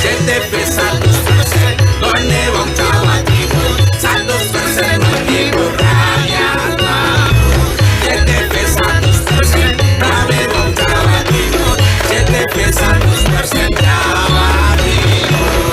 CTP 100% Borneo Wong Jawa Timur 100% menghibur rakyat makmur. CTP 100% Rame Wong Jawa Timur CTP 100% Jawa Timur.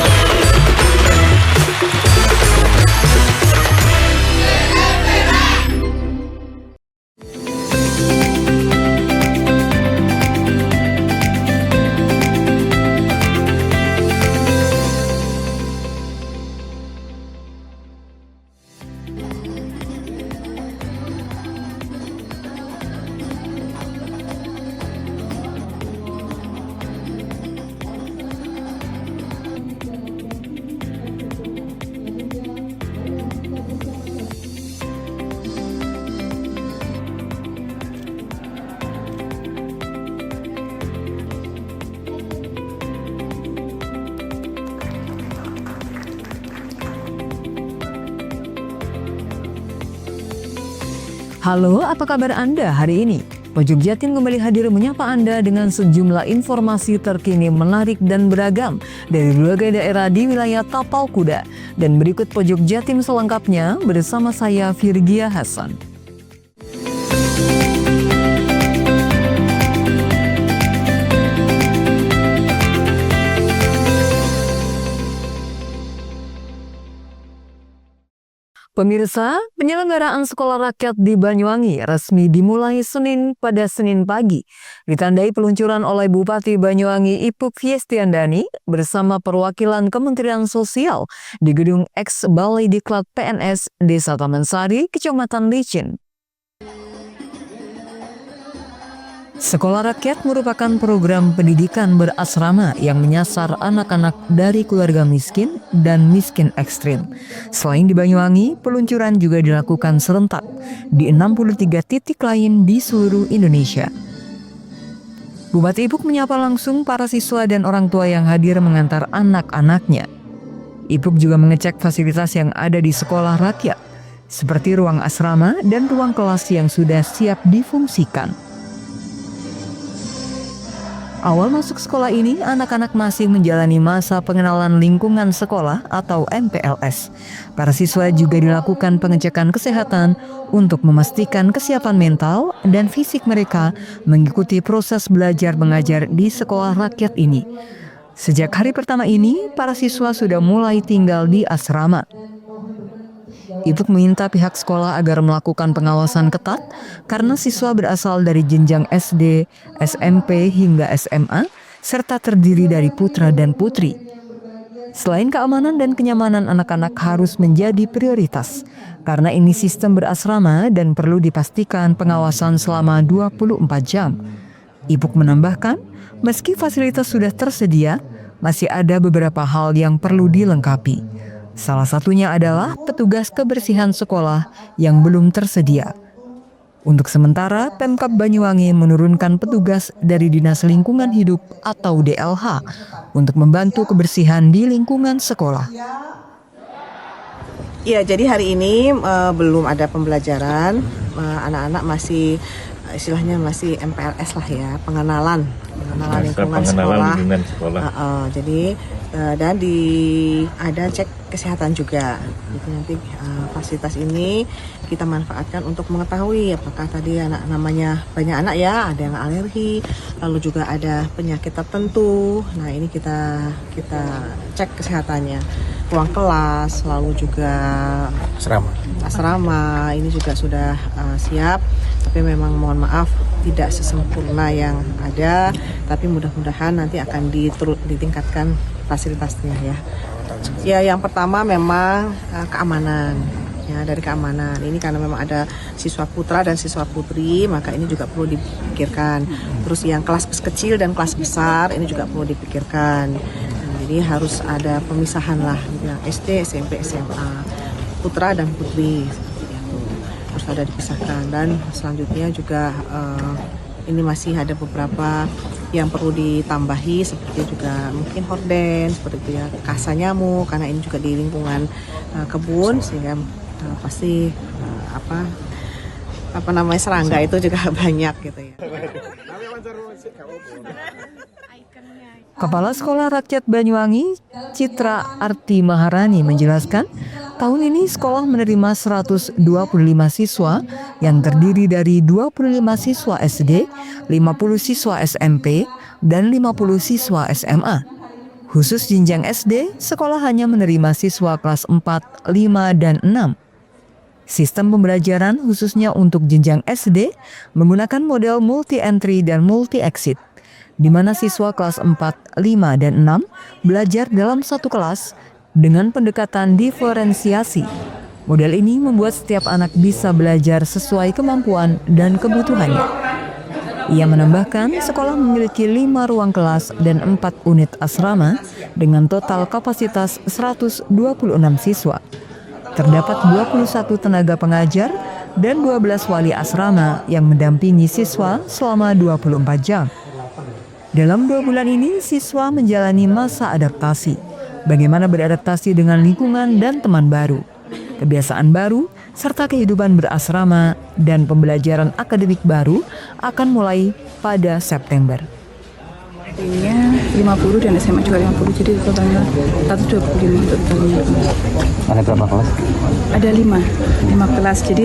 Halo, apa kabar Anda hari ini? Pojok Jatim kembali hadir menyapa Anda dengan sejumlah informasi terkini menarik dan beragam dari berbagai daerah di wilayah Tapal Kuda. Dan berikut Pojok Jatim selengkapnya bersama saya Virgia Hasan. Pemirsa, penyelenggaraan sekolah rakyat di Banyuwangi resmi dimulai Senin pagi. Ditandai peluncuran oleh Bupati Banyuwangi Ipuk Fiestiandani bersama perwakilan Kementerian Sosial di Gedung X Balai Diklat PNS Desa Taman Sari, Kecamatan Licin. Sekolah rakyat merupakan program pendidikan berasrama yang menyasar anak-anak dari keluarga miskin dan miskin ekstrim. Selain di Banyuwangi, peluncuran juga dilakukan serentak di 63 titik lain di seluruh Indonesia. Bupati Ipuk menyapa langsung para siswa dan orang tua yang hadir mengantar anak-anaknya. Ipuk juga mengecek fasilitas yang ada di sekolah rakyat, seperti ruang asrama dan ruang kelas yang sudah siap difungsikan. Awal masuk sekolah ini, anak-anak masih menjalani masa pengenalan lingkungan sekolah atau MPLS. Para siswa juga dilakukan pengecekan kesehatan untuk memastikan kesiapan mental dan fisik mereka mengikuti proses belajar mengajar di sekolah rakyat ini. Sejak hari pertama ini, para siswa sudah mulai tinggal di asrama. Ipuk meminta pihak sekolah agar melakukan pengawasan ketat karena siswa berasal dari jenjang SD, SMP hingga SMA, serta terdiri dari putra dan putri. Selain keamanan dan kenyamanan anak-anak harus menjadi prioritas, karena ini sistem berasrama dan perlu dipastikan pengawasan selama 24 jam. Ipuk menambahkan, meski fasilitas sudah tersedia, masih ada beberapa hal yang perlu dilengkapi. Salah satunya adalah petugas kebersihan sekolah yang belum tersedia. Untuk sementara, Pemkab Banyuwangi menurunkan petugas dari Dinas Lingkungan Hidup atau DLH untuk membantu kebersihan di lingkungan sekolah. Ya, jadi hari ini belum ada pembelajaran, anak-anak masih istilahnya masih MPLS lah ya, pengenalan lingkungan sekolah. Jadi dan ada cek kesehatan juga. Jadi nanti fasilitas ini kita manfaatkan untuk mengetahui apakah tadi anak namanya banyak anak ya, ada yang alergi, lalu juga ada penyakit tertentu. Nah, ini kita cek kesehatannya. Ruang kelas, lalu juga asrama ini juga sudah siap. Tapi memang mohon maaf tidak sesempurna yang ada, tapi mudah-mudahan nanti akan ditingkatkan fasilitasnya ya. Ya, yang pertama memang keamanan. Ya, dari keamanan ini karena memang ada siswa putra dan siswa putri, maka ini juga perlu dipikirkan. Terus yang kelas kecil dan kelas besar ini juga perlu dipikirkan. Jadi harus ada pemisahan lah, yang SD, SMP, SMA, putra dan putri seperti itu. Harus ada dipisahkan. Dan selanjutnya juga ini masih ada beberapa yang perlu ditambahi, seperti juga mungkin horden seperti itu ya, kasa nyamuk, karena ini juga di lingkungan kebun, sehingga pasti serangga itu juga banyak gitu ya. Kepala Sekolah Rakyat Banyuwangi, Citra Arti Maharani menjelaskan, tahun ini sekolah menerima 125 siswa yang terdiri dari 25 siswa SD, 50 siswa SMP, dan 50 siswa SMA. Khusus jenjang SD, sekolah hanya menerima siswa kelas 4, 5, dan 6. Sistem pembelajaran khususnya untuk jenjang SD menggunakan model multi-entry dan multi-exit, di mana siswa kelas 4, 5, dan 6 belajar dalam satu kelas dengan pendekatan diferensiasi. Model ini membuat setiap anak bisa belajar sesuai kemampuan dan kebutuhannya. Ia menambahkan sekolah memiliki 5 ruang kelas dan 4 unit asrama dengan total kapasitas 126 siswa. Terdapat 21 tenaga pengajar dan 12 wali asrama yang mendampingi siswa selama 24 jam. Dalam 2 bulan ini, siswa menjalani masa adaptasi. Bagaimana beradaptasi dengan lingkungan dan teman baru, kebiasaan baru, serta kehidupan berasrama dan pembelajaran akademik baru akan mulai pada September. SD-nya 50 dan SMA juga 50, jadi totalnya 125 totalnya. Ada berapa kelas? Ada 5 kelas, jadi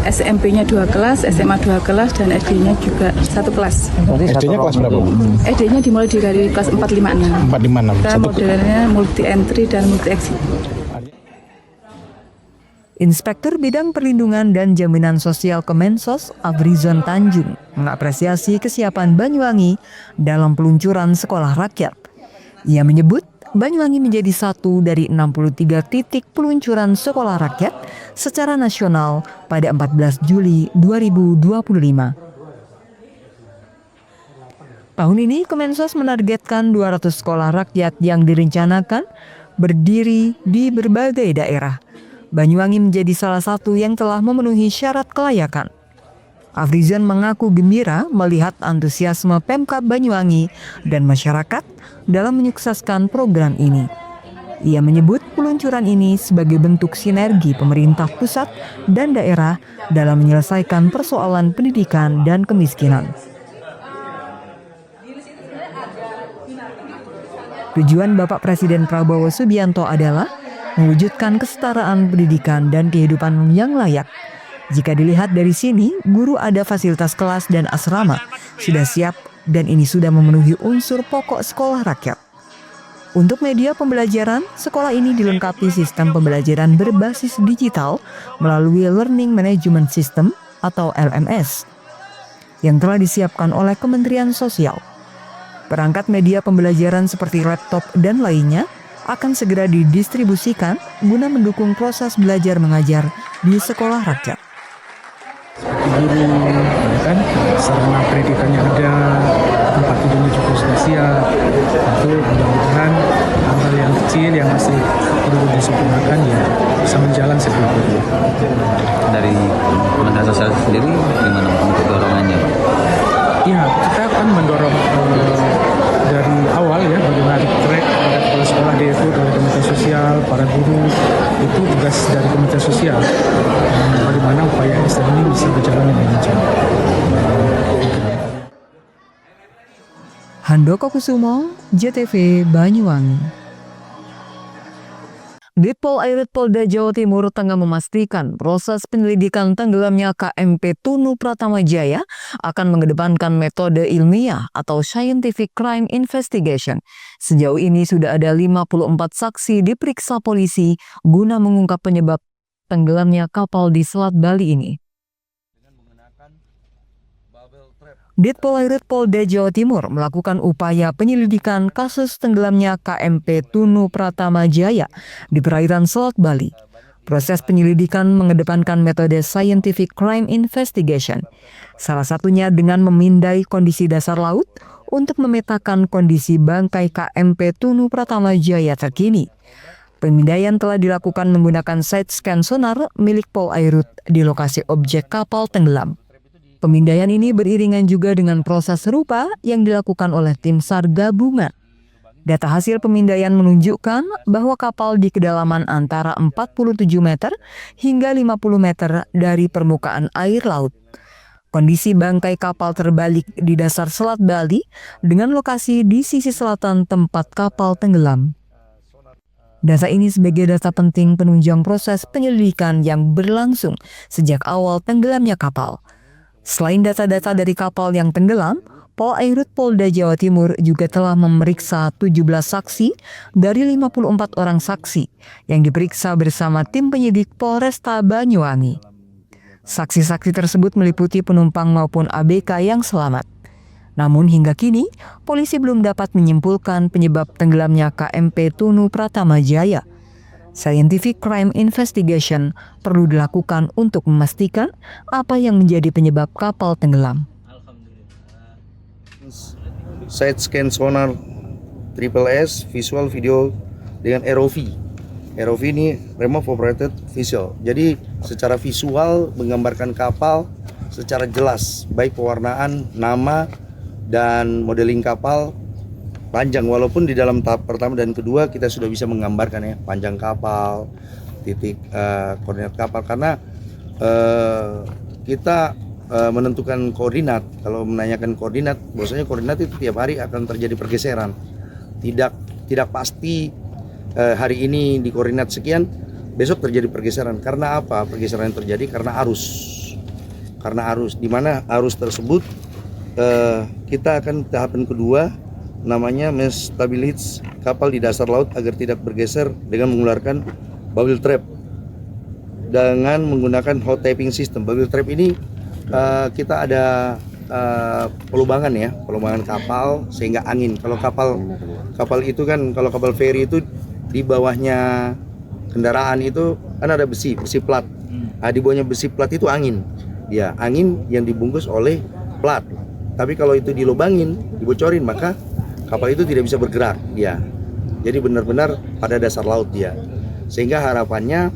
SMP-nya 2 kelas, SMA 2 kelas, dan SD-nya juga 1 kelas. SD-nya kelas berapa? SD-nya dimulai dari kelas 4, 5, 6. 4, 5, 6. Kita modelnya multi-entry dan multi-exit. Inspektur Bidang Perlindungan dan Jaminan Sosial Kemensos, Afrizon Tanjung, mengapresiasi kesiapan Banyuwangi dalam peluncuran sekolah rakyat. Ia menyebut Banyuwangi menjadi satu dari 63 titik peluncuran sekolah rakyat secara nasional pada 14 Juli 2025. Tahun ini Kemensos menargetkan 200 sekolah rakyat yang direncanakan berdiri di berbagai daerah. Banyuwangi menjadi salah satu yang telah memenuhi syarat kelayakan. Afrizon mengaku gembira melihat antusiasme Pemkab Banyuwangi dan masyarakat dalam menyukseskan program ini. Ia menyebut peluncuran ini sebagai bentuk sinergi pemerintah pusat dan daerah dalam menyelesaikan persoalan pendidikan dan kemiskinan. Tujuan Bapak Presiden Prabowo Subianto adalah mewujudkan kesetaraan pendidikan dan kehidupan yang layak. Jika dilihat dari sini, guru ada fasilitas kelas dan asrama sudah siap dan ini sudah memenuhi unsur pokok sekolah rakyat. Untuk media pembelajaran, sekolah ini dilengkapi sistem pembelajaran berbasis digital melalui Learning Management System atau LMS yang telah disiapkan oleh Kementerian Sosial. Perangkat media pembelajaran seperti laptop dan lainnya akan segera didistribusikan guna mendukung proses belajar mengajar di sekolah rakyat. Guru, kan, sarana pendidikannya ada, tempat tidurnya juga sudah siap. Itu mudah-mudahan hal-hal yang kecil yang masih perlu disempurnakan ya bisa menjalan seperti itu. Dari Kementerian Sosial sendiri gimana untuk dorongannya? Ya, kita akan mendorong dari awal ya, bagaimana track pada kepala sekolah itu dari Kementerian Sosial, para guru, itu tugas dari Kementerian Sosial. Bagaimana upaya SDM ini bisa berjalan dengan lancar. Handoko Kusumo, JTV Banyuwangi. Ditpol Airit Polda Jawa Timur tengah memastikan proses penyelidikan tenggelamnya KMP Tunu Pratama Jaya akan mengedepankan metode ilmiah atau Scientific Crime Investigation. Sejauh ini sudah ada 54 saksi diperiksa polisi guna mengungkap penyebab tenggelamnya kapal di Selat Bali ini. Ditpol Airit Polda Jawa Timur melakukan upaya penyelidikan kasus tenggelamnya KMP Tunu Pratama Jaya di perairan Selat Bali. Proses penyelidikan mengedepankan metode Scientific Crime Investigation, salah satunya dengan memindai kondisi dasar laut untuk memetakan kondisi bangkai KMP Tunu Pratama Jaya terkini. Pemindaian telah dilakukan menggunakan side scan sonar milik Pol Airit di lokasi objek kapal tenggelam. Pemindaian ini beriringan juga dengan proses serupa yang dilakukan oleh tim SAR gabungan. Data hasil pemindaian menunjukkan bahwa kapal di kedalaman antara 47 meter hingga 50 meter dari permukaan air laut. Kondisi bangkai kapal terbalik di dasar Selat Bali dengan lokasi di sisi selatan tempat kapal tenggelam. Data ini sebagai data penting penunjang proses penyelidikan yang berlangsung sejak awal tenggelamnya kapal. Selain data-data dari kapal yang tenggelam, Polairut Polda Jawa Timur juga telah memeriksa 17 saksi dari 54 orang saksi yang diperiksa bersama tim penyidik Polresta Banyuwangi. Saksi-saksi tersebut meliputi penumpang maupun ABK yang selamat. Namun hingga kini, polisi belum dapat menyimpulkan penyebab tenggelamnya KMP Tunu Pratama Jaya. Scientific Crime Investigation perlu dilakukan untuk memastikan apa yang menjadi penyebab kapal tenggelam. Side scan sonar SSS, visual video dengan ROV. ROV ini Remote Operated Visual. Jadi secara visual menggambarkan kapal secara jelas, baik pewarnaan, nama, dan modeling kapal panjang. Walaupun di dalam tahap pertama dan kedua kita sudah bisa menggambarkan ya panjang kapal, titik koordinat kapal, karena kita menentukan koordinat. Kalau menanyakan koordinat, biasanya koordinat itu tiap hari akan terjadi pergeseran. Tidak pasti hari ini di koordinat sekian, besok terjadi pergeseran. Karena apa? Pergeseran yang terjadi karena arus. Karena arus, di mana arus tersebut kita akan tahapan kedua, namanya menstabilis kapal di dasar laut agar tidak bergeser dengan mengeluarkan bubble trap dengan menggunakan hot tapping system. Bubble trap ini kita ada pelubangan ya, pelubangan kapal sehingga angin. Kalau kapal itu kan, kalau kapal feri itu di bawahnya kendaraan itu kan ada besi plat. Di bawahnya besi plat itu angin. Ya, angin yang dibungkus oleh plat. Tapi kalau itu dilubangin, dibocorin, maka kapal itu tidak bisa bergerak dia. Jadi benar-benar pada dasar laut dia. Sehingga harapannya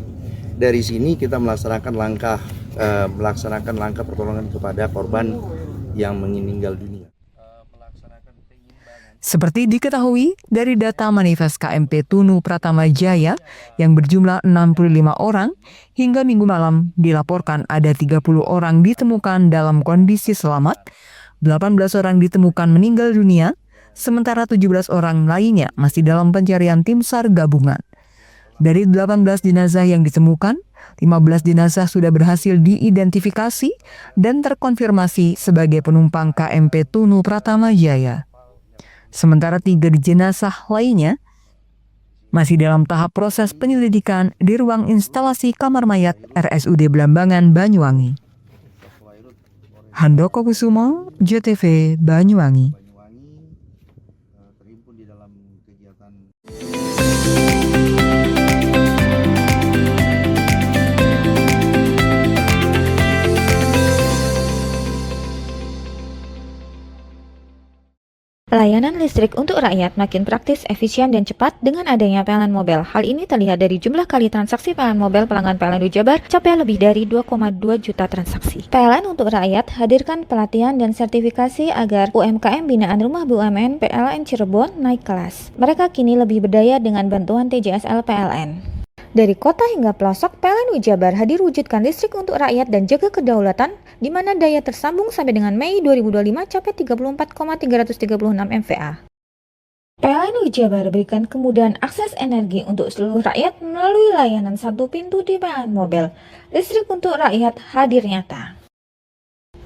dari sini kita melaksanakan langkah pertolongan kepada korban yang meninggal dunia. Seperti diketahui dari data manifest KMP Tunu Pratama Jaya yang berjumlah 65 orang, hingga minggu malam dilaporkan ada 30 orang ditemukan dalam kondisi selamat, 18 orang ditemukan meninggal dunia, sementara 17 orang lainnya masih dalam pencarian tim SAR gabungan. Dari 18 jenazah yang ditemukan, 15 jenazah sudah berhasil diidentifikasi dan terkonfirmasi sebagai penumpang KMP Tunu Pratama Jaya. Sementara 3 jenazah lainnya masih dalam tahap proses penyelidikan di ruang instalasi kamar mayat RSUD Blambangan, Banyuwangi. Handoko Kusumo, JTV, Banyuwangi. Layanan listrik untuk rakyat makin praktis, efisien, dan cepat dengan adanya PLN Mobile. Hal ini terlihat dari jumlah kali transaksi PLN Mobile pelanggan PLN Jabar capai lebih dari 2,2 juta transaksi. PLN untuk rakyat hadirkan pelatihan dan sertifikasi agar UMKM binaan Rumah BUMN PLN Cirebon naik kelas. Mereka kini lebih berdaya dengan bantuan TJSL PLN. Dari kota hingga pelosok, PLN Jabar hadir wujudkan listrik untuk rakyat dan jaga kedaulatan, di mana daya tersambung sampai dengan Mei 2025 capai 34,336 MVA. PLN Jabar berikan kemudahan akses energi untuk seluruh rakyat melalui layanan satu pintu di PLN Mobile. Listrik untuk rakyat hadir nyata.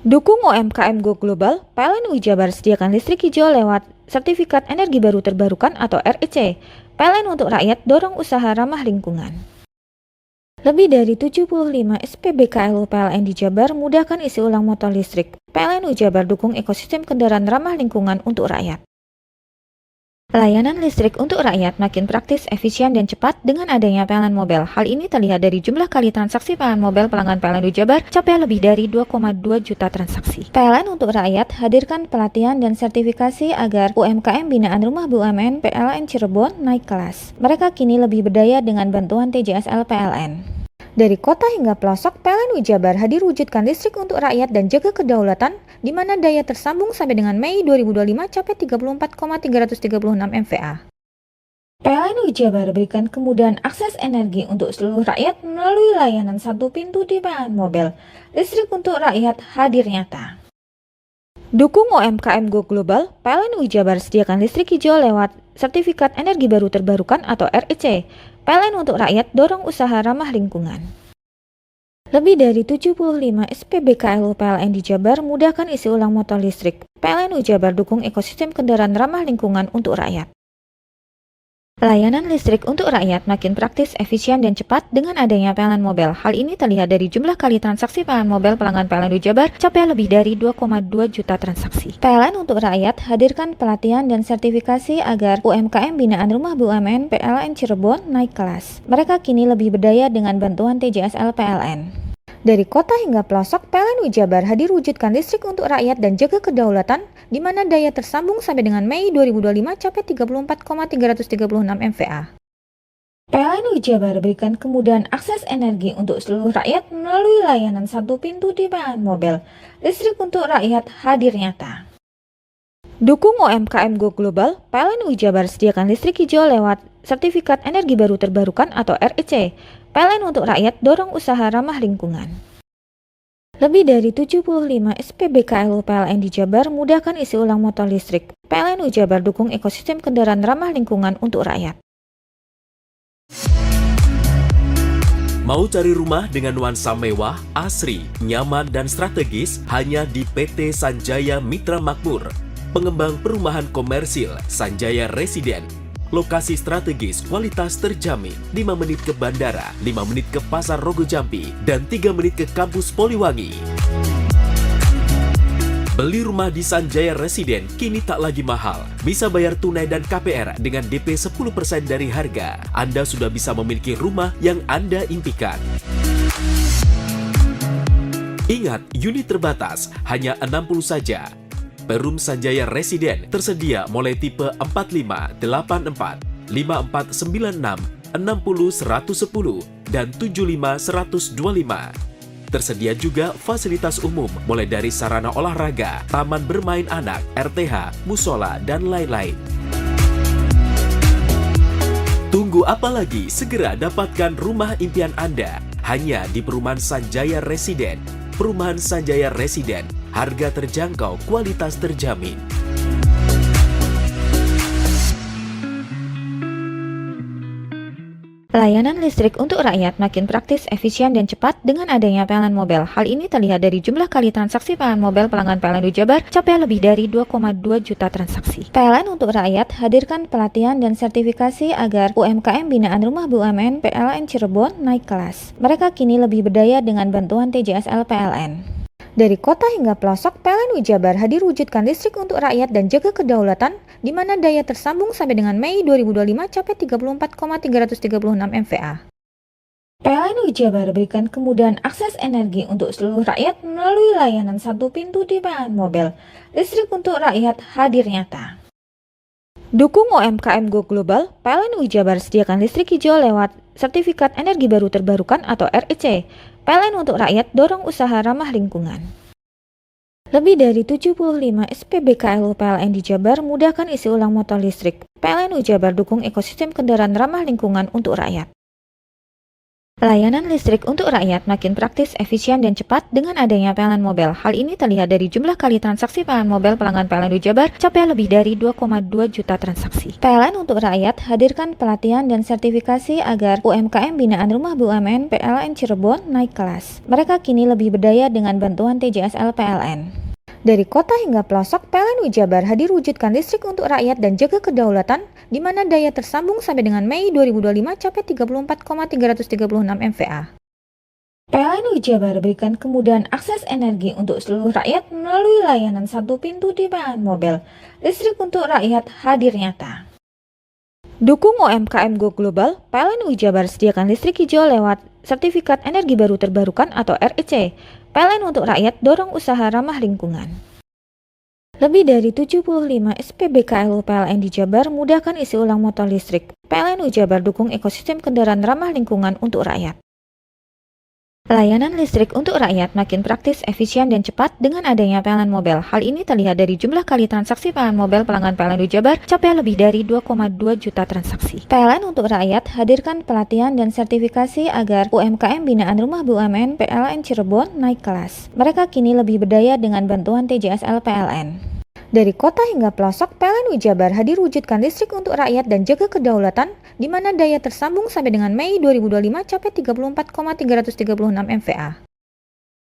Dukung UMKM Go Global, PLN Jabar sediakan listrik hijau lewat Sertifikat Energi Baru Terbarukan atau REC. PLN untuk rakyat dorong usaha ramah lingkungan. Lebih dari 75 SPBKLU PLN di Jabar mudahkan isi ulang motor listrik. PLN Jabar dukung ekosistem kendaraan ramah lingkungan untuk rakyat. Layanan listrik untuk rakyat makin praktis, efisien, dan cepat dengan adanya PLN Mobile. Hal ini terlihat dari jumlah kali transaksi PLN Mobile pelanggan PLN Jabar capai lebih dari 2,2 juta transaksi. PLN untuk rakyat hadirkan pelatihan dan sertifikasi agar UMKM binaan Rumah BUMN PLN Cirebon naik kelas. Mereka kini lebih berdaya dengan bantuan TJSL PLN. Dari kota hingga pelosok, PLN Jabar hadir wujudkan listrik untuk rakyat dan jaga kedaulatan, di mana daya tersambung sampai dengan Mei 2025 capai 34,336 MVA. PLN Jabar berikan kemudahan akses energi untuk seluruh rakyat melalui layanan satu pintu di PLN Mobil. Listrik untuk rakyat hadir nyata. Dukung UMKM Go Global, PLN Jabar sediakan listrik hijau lewat Sertifikat Energi Baru Terbarukan atau REC. PLN untuk rakyat dorong usaha ramah lingkungan. Lebih dari 75 SPBKLU PLN di Jabar mudahkan isi ulang motor listrik. PLN Jabar dukung ekosistem kendaraan ramah lingkungan untuk rakyat. Layanan listrik untuk rakyat makin praktis, efisien, dan cepat dengan adanya PLN Mobile. Hal ini terlihat dari jumlah kali transaksi PLN Mobile pelanggan PLN Jabar capai lebih dari 2,2 juta transaksi. PLN untuk rakyat hadirkan pelatihan dan sertifikasi agar UMKM binaan Rumah BUMN PLN Cirebon naik kelas. Mereka kini lebih berdaya dengan bantuan TJSL PLN. Dari kota hingga pelosok, PLN Jabar hadir wujudkan listrik untuk rakyat dan jaga kedaulatan, di mana daya tersambung sampai dengan Mei 2025 capai 34,336 MVA. PLN Jabar berikan kemudahan akses energi untuk seluruh rakyat melalui layanan satu pintu di PLN Mobil. Listrik untuk rakyat hadir nyata. Dukung UMKM Go Global, PLN Jabar sediakan listrik hijau lewat Sertifikat Energi Baru Terbarukan atau REC. PLN untuk rakyat dorong usaha ramah lingkungan. Lebih dari 75 SPBKLU PLN di Jabar mudahkan isi ulang motor listrik. PLN Jabar dukung ekosistem kendaraan ramah lingkungan untuk rakyat. Mau cari rumah dengan nuansa mewah, asri, nyaman, dan strategis hanya di PT Sanjaya Mitra Makmur. Pengembang perumahan komersil Sanjaya Residen. Lokasi strategis, kualitas terjamin. 5 menit ke bandara, 5 menit ke Pasar Rogo Jampi, dan 3 menit ke kampus Poliwangi. Beli rumah di Sanjaya Residen kini tak lagi mahal. Bisa bayar tunai dan KPR dengan DP 10% dari harga. Anda sudah bisa memiliki rumah yang Anda impikan. Ingat, unit terbatas, hanya 60 saja. Perum Sanjaya Residen tersedia mulai tipe 45, 84, 5496, 60 110, dan 75 125. Tersedia juga fasilitas umum mulai dari sarana olahraga, taman bermain anak, RTH, musola, dan lain-lain. Tunggu apa lagi? Segera dapatkan rumah impian Anda hanya di Perumahan Sanjaya Residen. Perumahan Sanjaya Residen, harga terjangkau, kualitas terjamin. Layanan listrik untuk rakyat makin praktis, efisien, dan cepat dengan adanya PLN Mobile. Hal ini terlihat dari jumlah kali transaksi PLN Mobile pelanggan PLN Jabar capai lebih dari 2,2 juta transaksi. PLN untuk rakyat hadirkan pelatihan dan sertifikasi agar UMKM binaan Rumah BUMN PLN Cirebon naik kelas. Mereka kini lebih berdaya dengan bantuan TJSL PLN. Dari kota hingga pelosok, PLN Jabar hadir wujudkan listrik untuk rakyat dan jaga kedaulatan, di mana daya tersambung sampai dengan Mei 2025 capai 34,336 MVA. PLN Jabar berikan kemudahan akses energi untuk seluruh rakyat melalui layanan satu pintu di PLN Mobil. Listrik untuk rakyat hadir nyata. Dukung UMKM Go Global, PLN Jabar sediakan listrik hijau lewat Sertifikat Energi Baru Terbarukan atau REC. PLN untuk rakyat dorong usaha ramah lingkungan. Lebih dari 75 SPBKLU PLN di Jabar mudahkan isi ulang motor listrik. PLN Jabar dukung ekosistem kendaraan ramah lingkungan untuk rakyat. Layanan listrik untuk rakyat makin praktis, efisien, dan cepat dengan adanya PLN Mobile. Hal ini terlihat dari jumlah kali transaksi PLN Mobile pelanggan PLN Jabar capai lebih dari 2,2 juta transaksi. PLN untuk rakyat hadirkan pelatihan dan sertifikasi agar UMKM binaan Rumah BUMN PLN Cirebon naik kelas. Mereka kini lebih berdaya dengan bantuan TJSL PLN. Dari kota hingga pelosok, PLN Jabar hadir wujudkan listrik untuk rakyat dan jaga kedaulatan, di mana daya tersambung sampai dengan Mei 2025 capai 34,336 MVA. PLN Jabar berikan kemudahan akses energi untuk seluruh rakyat melalui layanan satu pintu di PLN Mobil. Listrik untuk rakyat hadir nyata. Dukung UMKM Go Global, PLN Jabar sediakan listrik hijau lewat Sertifikat Energi Baru Terbarukan atau REC. PLN untuk rakyat dorong usaha ramah lingkungan. Lebih dari 75 SPBKLU PLN di Jabar mudahkan isi ulang motor listrik. PLN Jabar dukung ekosistem kendaraan ramah lingkungan untuk rakyat. Layanan listrik untuk rakyat makin praktis, efisien, dan cepat dengan adanya PLN Mobile. Hal ini terlihat dari jumlah kali transaksi PLN Mobile pelanggan PLN Jabar capai lebih dari 2,2 juta transaksi. PLN untuk rakyat hadirkan pelatihan dan sertifikasi agar UMKM binaan Rumah BUMN PLN Cirebon naik kelas. Mereka kini lebih berdaya dengan bantuan TJSL PLN. Dari kota hingga pelosok, PLN Jabar hadir wujudkan listrik untuk rakyat dan jaga kedaulatan, di mana daya tersambung sampai dengan Mei 2025 capai 34,336 MVA.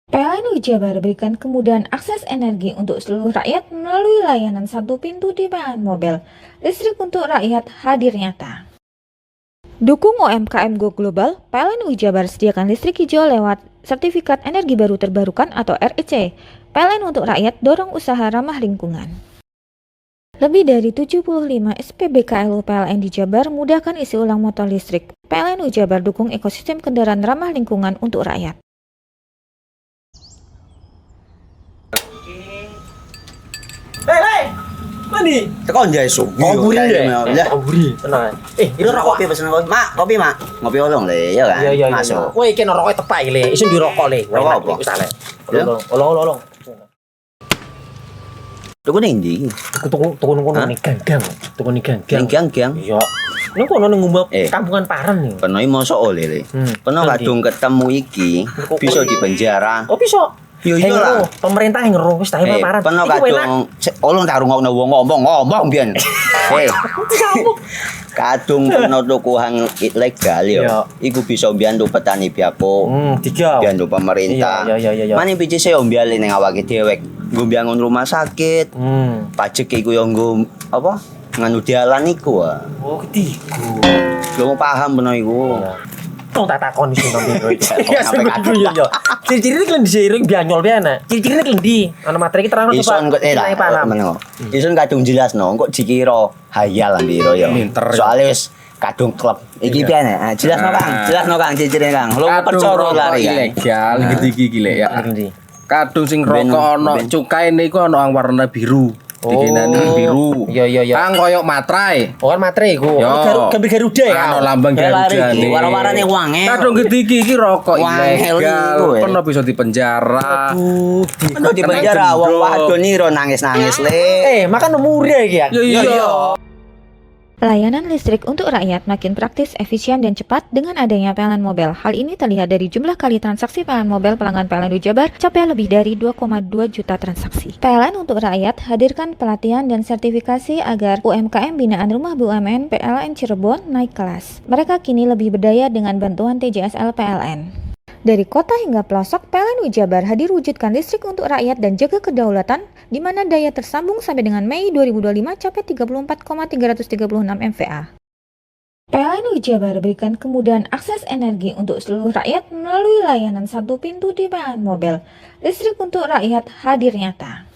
PLN Jabar berikan kemudahan akses energi untuk seluruh rakyat melalui layanan satu pintu di PLN Mobile. Listrik untuk rakyat hadir nyata. Dukung UMKM Go Global, PLN Jabar sediakan listrik hijau lewat Sertifikat Energi Baru Terbarukan atau REC. PLN untuk rakyat dorong usaha ramah lingkungan. Lebih dari 75 SPBKLU PLN di Jabar mudahkan isi ulang motor listrik. PLN Jabar dukung ekosistem kendaraan ramah lingkungan untuk rakyat. Mandi. Tekan jaya su. Koburi ya. Koburi. Tenang. Ini rokok. Kopi pesen kopi. Mak, kopi mak. Ngopi olong le, ya kan? Iya. Masuk. Woi, iki rokoknya tepak iki le. Isin dirokok le. Rokok apa? Wis ale. Olong. Tuku ning ndi? Tuku ning ganggang. Tuku ning ganggang. Ning gang-gang. Iya. Ning kono ning ngumba kampungan Paren nih. Peno mosok oleh le. Peno kadung ketemu iki bisa dipenjara. Oh, bisa. Yo lah. Pemerintah yang ngeru wis tahe Paren. Peno kadung olong tak rungokno wong ngomong biyen. Kadung peno tuku hang ilegal yo. Iku bisa mbiyantu petani biako. Tiga. Mbiyantu pemerintah. Iya. Mane picise yo mbiale ning awake dhewe. Nggo mbiyangun rumah sakit. Pajak iku yo nggo apa? Nganu dalan iku. Oh, ketigo. Lu paham peno iku. Tong tak takon sing nang biro iki. Ya yo. Ciri-cirine klend diseiring bianyol piye ana. Ciri-cirine klendi. Ana materi iki terang Ison kok paham. Ison kadung jelasno kok dikira hayal biro yo. Soale wis kadung klub. Iki piye nek? Jelasno Kang ciri-cirine Kang. Lu percaya lari ilegal iki lek ya. Kadung sing rokok ana cukae niku ana warna biru. Dikenani biru. Iya. Kang koyo matrai. Oh kan matrai iku. Gambar Garuda ya. Ana lambang Garuda. Warna-warnane wange. Kadung gede iki rokok ilegal. Pernah bisa dipenjara. Pernah dipenjara wong wadon niro nangis-nangis le. Makan murah iki ya. Iya. Layanan listrik untuk rakyat makin praktis, efisien, dan cepat dengan adanya PLN Mobile. Hal ini terlihat dari jumlah kali transaksi PLN Mobile pelanggan PLN Jabar capai lebih dari 2,2 juta transaksi. PLN untuk rakyat hadirkan pelatihan dan sertifikasi agar UMKM binaan Rumah BUMN PLN Cirebon naik kelas. Mereka kini lebih berdaya dengan bantuan TJSL PLN. Dari kota hingga pelosok, PLN Jabar hadir wujudkan listrik untuk rakyat dan jaga kedaulatan, di mana daya tersambung sampai dengan Mei 2025 capai 34,336 MVA. PLN Jabar berikan kemudahan akses energi untuk seluruh rakyat melalui layanan satu pintu di PLN Mobile. Listrik untuk rakyat hadir nyata.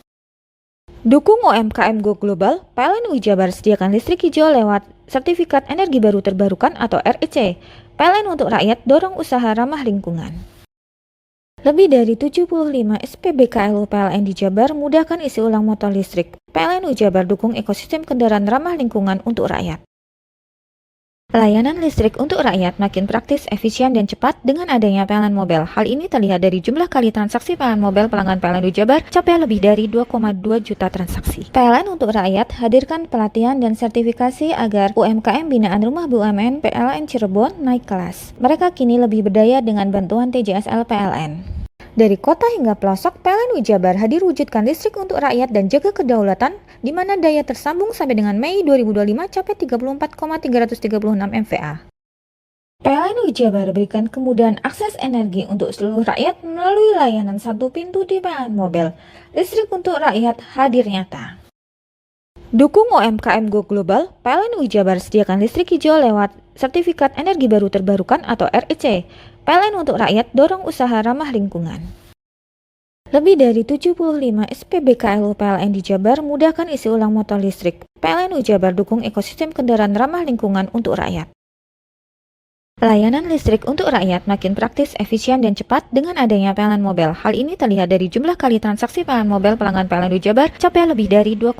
Dukung UMKM Go Global, PLN Jabar sediakan listrik hijau lewat Sertifikat Energi Baru Terbarukan atau REC. PLN untuk rakyat dorong usaha ramah lingkungan. Lebih dari 75 SPBKLU PLN di Jabar mudahkan isi ulang motor listrik. PLN Jabar dukung ekosistem kendaraan ramah lingkungan untuk rakyat. Layanan listrik untuk rakyat makin praktis, efisien, dan cepat dengan adanya PLN Mobile. Hal ini terlihat dari jumlah kali transaksi PLN Mobile pelanggan PLN Jabar capai lebih dari 2,2 juta transaksi. PLN untuk rakyat hadirkan pelatihan dan sertifikasi agar UMKM binaan Rumah BUMN PLN Cirebon naik kelas. Mereka kini lebih berdaya dengan bantuan TJSL PLN. Dari kota hingga pelosok, PLN Jabar hadir wujudkan listrik untuk rakyat dan jaga kedaulatan, di mana daya tersambung sampai dengan Mei 2025 capai 34,336 MVA. PLN Jabar berikan kemudahan akses energi untuk seluruh rakyat melalui layanan satu pintu di PLN Mobile. Listrik untuk rakyat hadir nyata. Dukung UMKM Go Global, PLN Jabar sediakan listrik hijau lewat Sertifikat Energi Baru Terbarukan atau REC. PLN untuk rakyat dorong usaha ramah lingkungan. Lebih dari 75 SPBKLU PLN di Jabar mudahkan isi ulang motor listrik. PLN Jabar dukung ekosistem kendaraan ramah lingkungan untuk rakyat. Layanan listrik untuk rakyat makin praktis, efisien, dan cepat dengan adanya PLN Mobile. Hal ini terlihat dari jumlah kali transaksi PLN Mobile pelanggan PLN Jabar capai lebih dari 2,2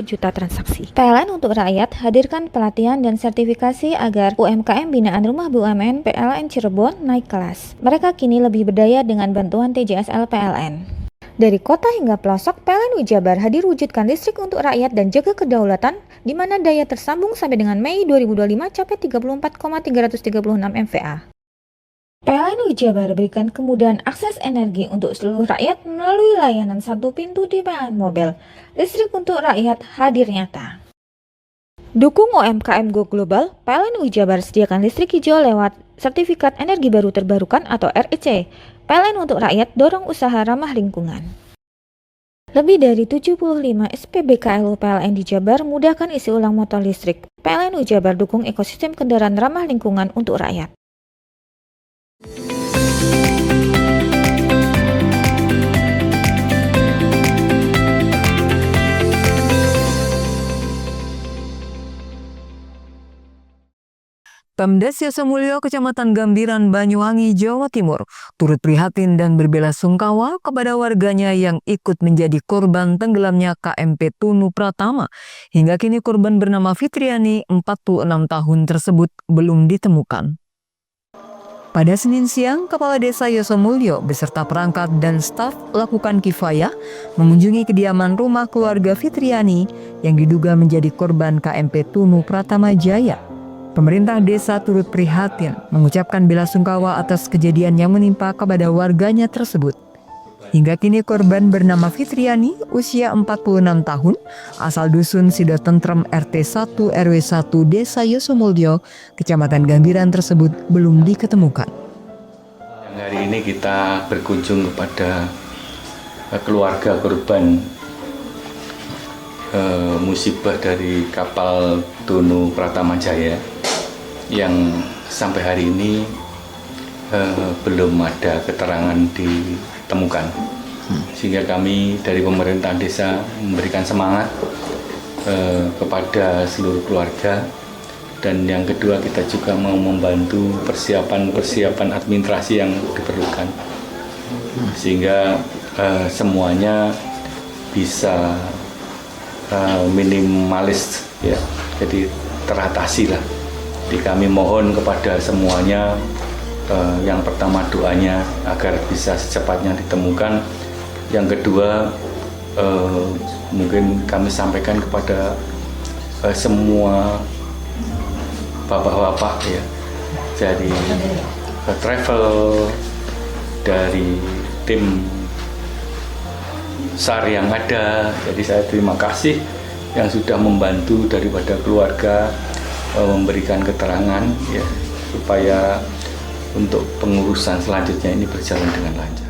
juta transaksi. PLN untuk rakyat hadirkan pelatihan dan sertifikasi agar UMKM binaan Rumah BUMN PLN Cirebon naik kelas. Mereka kini lebih berdaya dengan bantuan TJSL PLN. Dari kota hingga pelosok, PLN Jabar hadir wujudkan listrik untuk rakyat dan jaga kedaulatan, di mana daya tersambung sampai dengan Mei 2025 capai 34,336 MVA. PLN Jabar berikan kemudahan akses energi untuk seluruh rakyat melalui layanan satu pintu di PLN Mobile. Listrik untuk rakyat hadir nyata. Dukung UMKM Go Global, PLN Jabar sediakan listrik hijau lewat Sertifikat Energi Baru Terbarukan atau REC. PLN untuk rakyat dorong usaha ramah lingkungan. Lebih dari 75 SPBKLU PLN di Jabar mudahkan isi ulang motor listrik. PLN Jabar dukung ekosistem kendaraan ramah lingkungan untuk rakyat. Pemdes Yosemulyo, Kecamatan Gambiran, Banyuwangi, Jawa Timur, turut prihatin dan berbelasungkawa kepada warganya yang ikut menjadi korban tenggelamnya KMP Tunu Pratama. Hingga kini korban bernama Fitriani, 46 tahun tersebut belum ditemukan. Pada Senin siang, Kepala Desa Yosemulyo beserta perangkat dan staf lakukan kifayah mengunjungi kediaman rumah keluarga Fitriani yang diduga menjadi korban KMP Tunu Pratama Jaya. Pemerintah desa turut prihatin mengucapkan belasungkawa atas kejadian yang menimpa kepada warganya tersebut. Hingga kini korban bernama Fitriani, usia 46 tahun, asal dusun Sidotentrem RT 1 RW 1 Desa Yosemulyo, Kecamatan Gambiran tersebut belum diketemukan. Hari ini kita berkunjung kepada keluarga korban musibah dari kapal Tunu Pratama Jaya yang sampai hari ini belum ada keterangan ditemukan, sehingga kami dari pemerintah desa memberikan semangat kepada seluruh keluarga, dan yang kedua kita juga mau membantu persiapan administrasi yang diperlukan sehingga semuanya bisa minimalis ya, jadi teratasi lah. Jadi kami mohon kepada semuanya, yang pertama doanya agar bisa secepatnya ditemukan. Yang kedua mungkin kami sampaikan kepada semua bapak-bapak ya, jadi travel dari tim SAR yang ada. Jadi saya terima kasih yang sudah membantu daripada keluarga memberikan keterangan ya, supaya untuk pengurusan selanjutnya ini berjalan dengan lancar.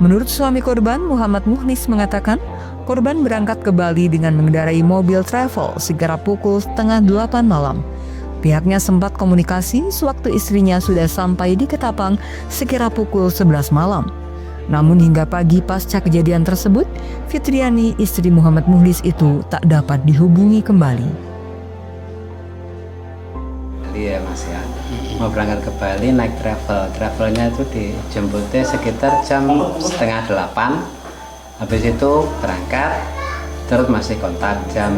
Menurut suami korban, Muhammad Muhnis mengatakan, korban berangkat ke Bali dengan mengendarai mobil travel sekira pukul 7:30 malam. Pihaknya sempat komunikasi sewaktu istrinya sudah sampai di Ketapang sekira pukul 11 malam. Namun hingga pagi pasca kejadian tersebut, Fitriani, istri Muhammad Muhnis itu tak dapat dihubungi kembali. Ya Mas ya, mau berangkat ke Bali naik travelnya itu dijemputnya sekitar jam 7:30. Habis itu berangkat, terus masih kontak jam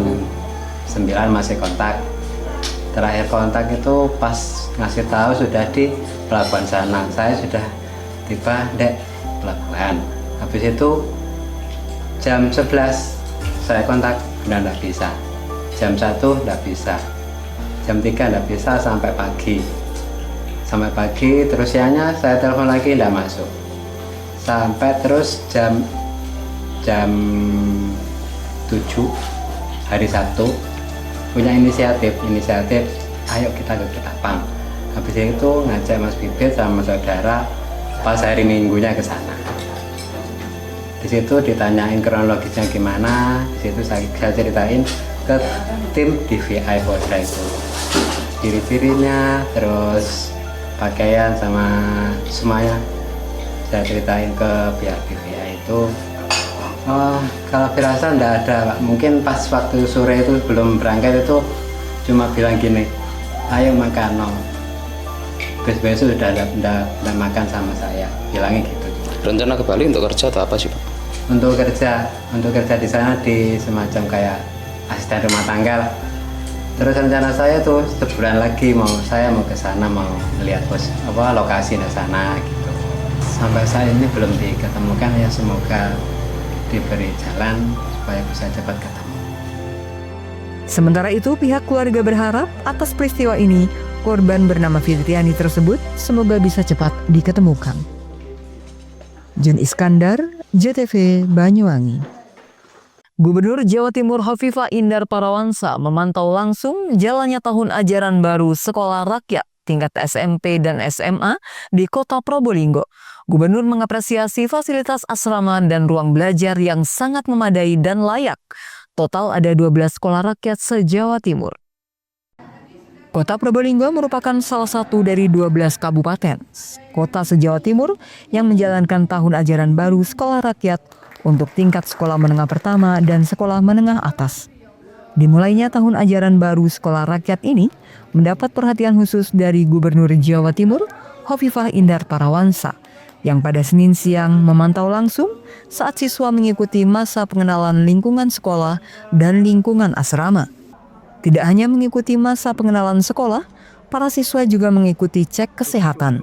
9 masih kontak. Terakhir kontak itu pas ngasih tahu sudah di pelabuhan sana, saya sudah tiba di pelabuhan. Habis itu jam 11 saya kontak, udah nggak bisa. Jam 1 nggak bisa. Jam 3 nggak bisa sampai pagi. Sampai pagi terus siangnya saya telepon lagi nggak masuk. Sampai terus jam 7 hari Sabtu punya inisiatif, ayo kita ke Ketapang. Habis itu ngajak Mas Bibit sama saudara pas hari Minggunya ke sana. Di situ ditanyain kronologisnya gimana, di situ saya ceritain ke tim DVI Polda itu ciri-cirinya, terus pakaian sama semuanya saya ceritain ke pihak DVI itu. Kalau firasa enggak ada Pak, mungkin pas waktu sore itu belum berangkat itu cuma bilang gini, ayo makan no, besok sudah ada makan sama saya, bilangnya gitu. Rencana ke Bali untuk kerja atau apa sih Pak? Untuk kerja di sana di semacam kayak asisten rumah tangga lah. Terus rencana saya tuh sebulan lagi saya mau ke sana, mau melihat lokasi di sana gitu. Sampai saat ini belum diketemukan, ya semoga diberi jalan supaya bisa cepat ketemu. Sementara itu, pihak keluarga berharap atas peristiwa ini, korban bernama Fitriani tersebut semoga bisa cepat diketemukan. Jun Iskandar, JTV Banyuwangi. Gubernur Jawa Timur Hovifah Indar Parawansa memantau langsung jalannya tahun ajaran baru sekolah rakyat tingkat SMP dan SMA di Kota Probolinggo. Gubernur mengapresiasi fasilitas asrama dan ruang belajar yang sangat memadai dan layak. Total ada 12 sekolah rakyat se-Jawa Timur. Kota Probolinggo merupakan salah satu dari 12 kabupaten kota se-Jawa Timur yang menjalankan tahun ajaran baru sekolah rakyat untuk tingkat sekolah menengah pertama dan sekolah menengah atas. Dimulainya tahun ajaran baru sekolah rakyat ini mendapat perhatian khusus dari Gubernur Jawa Timur Hovifah Indar Parawansa yang pada Senin siang memantau langsung saat siswa mengikuti masa pengenalan lingkungan sekolah dan lingkungan asrama. Tidak hanya mengikuti masa pengenalan sekolah, para siswa juga mengikuti cek kesehatan.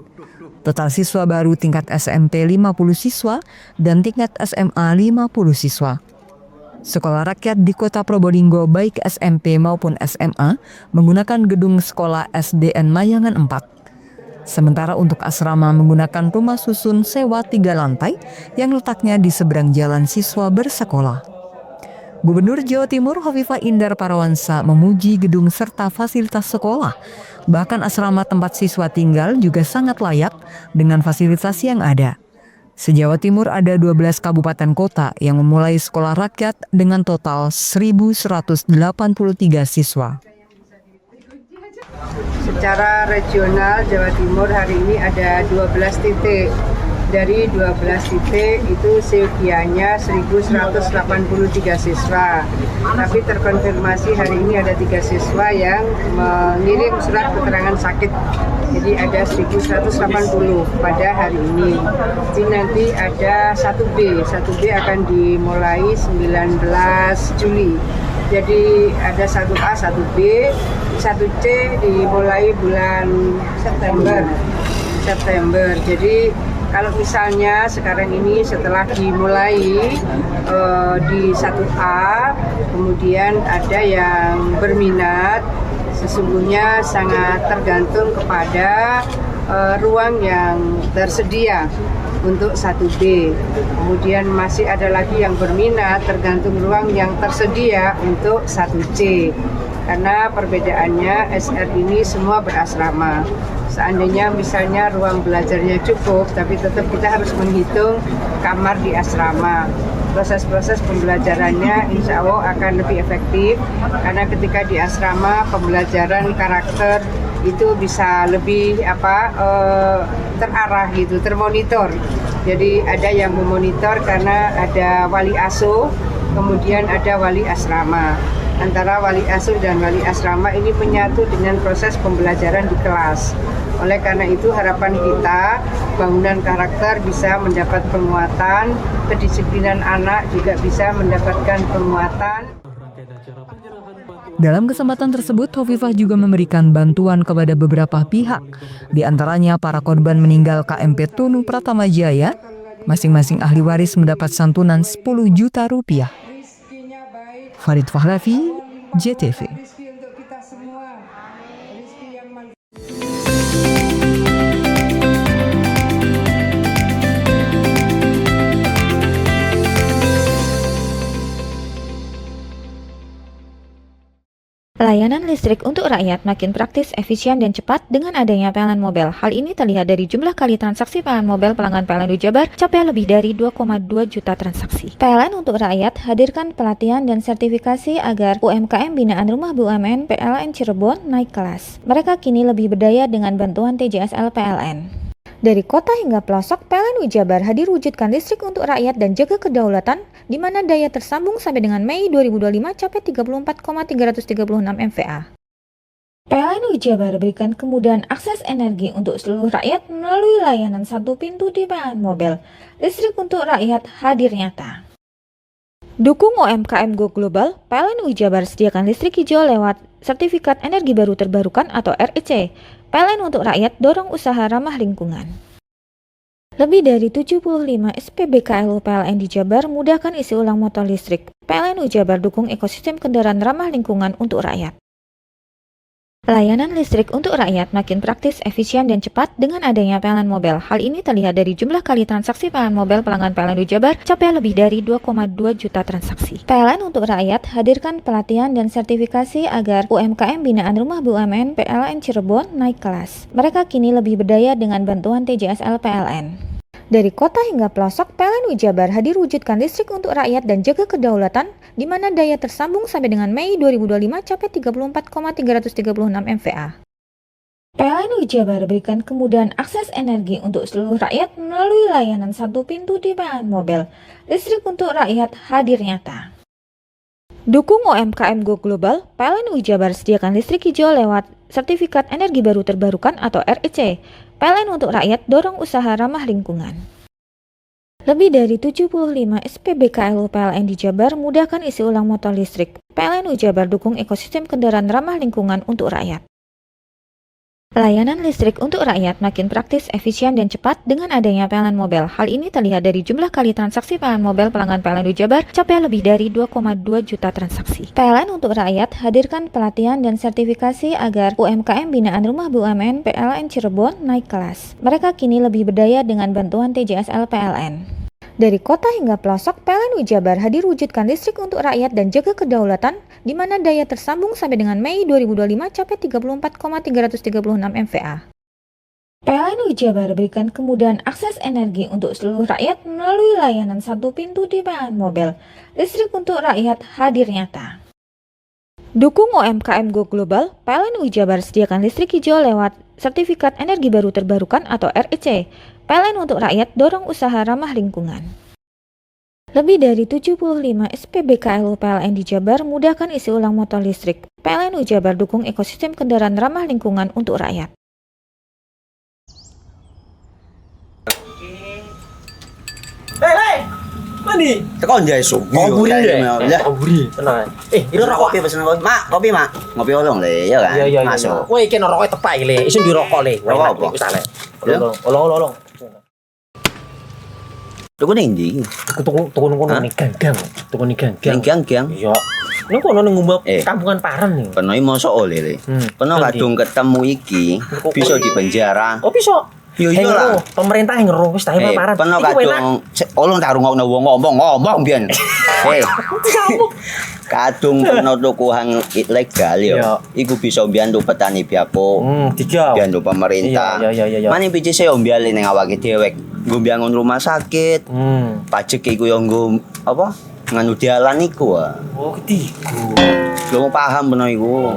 Total siswa baru tingkat SMP 50 siswa dan tingkat SMA 50 siswa. Sekolah rakyat di Kota Probolinggo baik SMP maupun SMA menggunakan gedung sekolah SDN Mayangan 4. Sementara untuk asrama menggunakan rumah susun sewa 3 lantai yang letaknya di seberang jalan siswa bersekolah. Gubernur Jawa Timur Hovifah Indar Parawansa memuji gedung serta fasilitas sekolah. Bahkan asrama tempat siswa tinggal juga sangat layak dengan fasilitas yang ada. Se-Jawa Timur ada 12 kabupaten kota yang memulai sekolah rakyat dengan total 1.183 siswa. Secara regional Jawa Timur hari ini ada 12 titik. Dari 12 titik itu seusianya 1.183 siswa. Tapi terkonfirmasi hari ini ada 3 siswa yang mengirim surat keterangan sakit. Jadi ada 1.180 pada hari ini. Jadi nanti ada 1B. 1B akan dimulai 19 Juli. Jadi ada 1A, 1B, 1C dimulai bulan September. Jadi kalau misalnya sekarang ini setelah dimulai di 1A, kemudian ada yang berminat, sesungguhnya sangat tergantung kepada ruang yang tersedia untuk 1B. Kemudian masih ada lagi yang berminat tergantung ruang yang tersedia untuk 1C. Karena perbedaannya SR ini semua berasrama. Seandainya misalnya ruang belajarnya cukup, tapi tetap kita harus menghitung kamar di asrama. Proses-proses pembelajarannya insya Allah akan lebih efektif, karena ketika di asrama pembelajaran karakter itu bisa lebih terarah gitu, termonitor. Jadi ada yang memonitor karena ada wali asuh, kemudian ada wali asrama. Antara wali asuh dan wali asrama ini menyatu dengan proses pembelajaran di kelas. Oleh karena itu harapan kita bangunan karakter bisa mendapat penguatan, kedisiplinan anak juga bisa mendapatkan penguatan. Dalam kesempatan tersebut, Hovifah juga memberikan bantuan kepada beberapa pihak, di antaranya para korban meninggal KMP Tunu Pratama Jaya. Masing-masing ahli waris mendapat santunan 10 juta rupiah. Farid Fahlavi, JTV. Layanan listrik untuk rakyat makin praktis, efisien, dan cepat dengan adanya PLN Mobile. Hal ini terlihat dari jumlah kali transaksi PLN Mobile pelanggan PLN Jabar capai lebih dari 2,2 juta transaksi. PLN untuk rakyat hadirkan pelatihan dan sertifikasi agar UMKM binaan Rumah BUMN PLN Cirebon naik kelas. Mereka kini lebih berdaya dengan bantuan TJSL PLN. Dari kota hingga pelosok, PLN Jabar hadir wujudkan listrik untuk rakyat dan jaga kedaulatan, di mana daya tersambung sampai dengan Mei 2025 capai 34,336 MVA. PLN Jabar berikan kemudahan akses energi untuk seluruh rakyat melalui layanan satu pintu di PLN Mobile. Listrik untuk rakyat hadir nyata. Dukung UMKM Go Global, PLN Jabar sediakan listrik hijau lewat Sertifikat Energi Baru Terbarukan atau REC. PLN untuk rakyat dorong usaha ramah lingkungan. Lebih dari 75 SPBKLU PLN di Jabar mudahkan isi ulang motor listrik. PLN Jabar dukung ekosistem kendaraan ramah lingkungan untuk rakyat. Layanan listrik untuk rakyat makin praktis, efisien, dan cepat dengan adanya PLN Mobile. Hal ini terlihat dari jumlah kali transaksi PLN Mobile pelanggan PLN Jabar capai lebih dari 2,2 juta transaksi. PLN untuk rakyat hadirkan pelatihan dan sertifikasi agar UMKM binaan Rumah BUMN PLN Cirebon naik kelas. Mereka kini lebih berdaya dengan bantuan TJSL PLN. Dari kota hingga pelosok, PLN Jabar hadir wujudkan listrik untuk rakyat dan jaga kedaulatan, di mana daya tersambung sampai dengan Mei 2025 capai 34,336 MVA. PLN Jabar berikan kemudahan akses energi untuk seluruh rakyat melalui layanan satu pintu di PLN Mobile. Listrik untuk rakyat hadir nyata. Dukung UMKM Go Global, PLN Jabar sediakan listrik hijau lewat Sertifikat Energi Baru Terbarukan atau REC. PLN untuk rakyat dorong usaha ramah lingkungan. Lebih dari 75 SPBKLU PLN di Jabar mudahkan isi ulang motor listrik. PLN Jabar dukung ekosistem kendaraan ramah lingkungan untuk rakyat. Layanan listrik untuk rakyat makin praktis, efisien, dan cepat dengan adanya PLN Mobile. Hal ini terlihat dari jumlah kali transaksi PLN Mobile pelanggan PLN Jabar capai lebih dari 2,2 juta transaksi. PLN untuk rakyat hadirkan pelatihan dan sertifikasi agar UMKM binaan Rumah BUMN PLN Cirebon naik kelas. Mereka kini lebih berdaya dengan bantuan TJSL PLN. Dari kota hingga pelosok, PLN Jabar hadir wujudkan listrik untuk rakyat dan jaga kedaulatan, di mana daya tersambung sampai dengan Mei 2025 capai 34,336 MVA. PLN Jabar berikan kemudahan akses energi untuk seluruh rakyat melalui layanan satu pintu di PLN Mobile. Listrik untuk rakyat hadir nyata. Dukung UMKM Go Global, PLN Jabar sediakan listrik hijau lewat Sertifikat Energi Baru Terbarukan atau REC. PLN untuk rakyat dorong usaha ramah lingkungan. Lebih dari 75 SPBKLU PLN di Jabar mudahkan isi ulang motor listrik. PLN Jabar dukung ekosistem kendaraan ramah lingkungan untuk rakyat. Hei, mandi. Tekan jaya su. Ngomburi deh. Ngomburi. Tenang. Ini rokok. Kopi pesen kopi. Mak, kopi mak. Ngopi olong le, ya kan? Iya. Masuk. Woi, kena rokoknya tepak le. Isun dirokok le. Rokok apa? Olong. Tuku ndi? Tuku ning gang. Tuku ning gang. Gang. Iya. Ning kono ning ngumap kampungan Paren nih. Peno iki mosok oleh le. Peno kadung ketemu iki bisa dipenjara. Oh bisa. Yo iya lah. Pemerintah yang ngeru wis tahe Paren. Peno kadung olong tak rungokno wong ngomong biyen. Kadung peno tuku hang ilegal yo. Iku bisa mbiyantu petani biako. Mbiyantu pemerintah. Iya. Mane pici se mbiali ning awake dhewek. Nggo mbiangun rumah sakit. Pajak iku yo nggo apa? Nganu dalan iku. Oh, ketiku. Lu paham peno iku.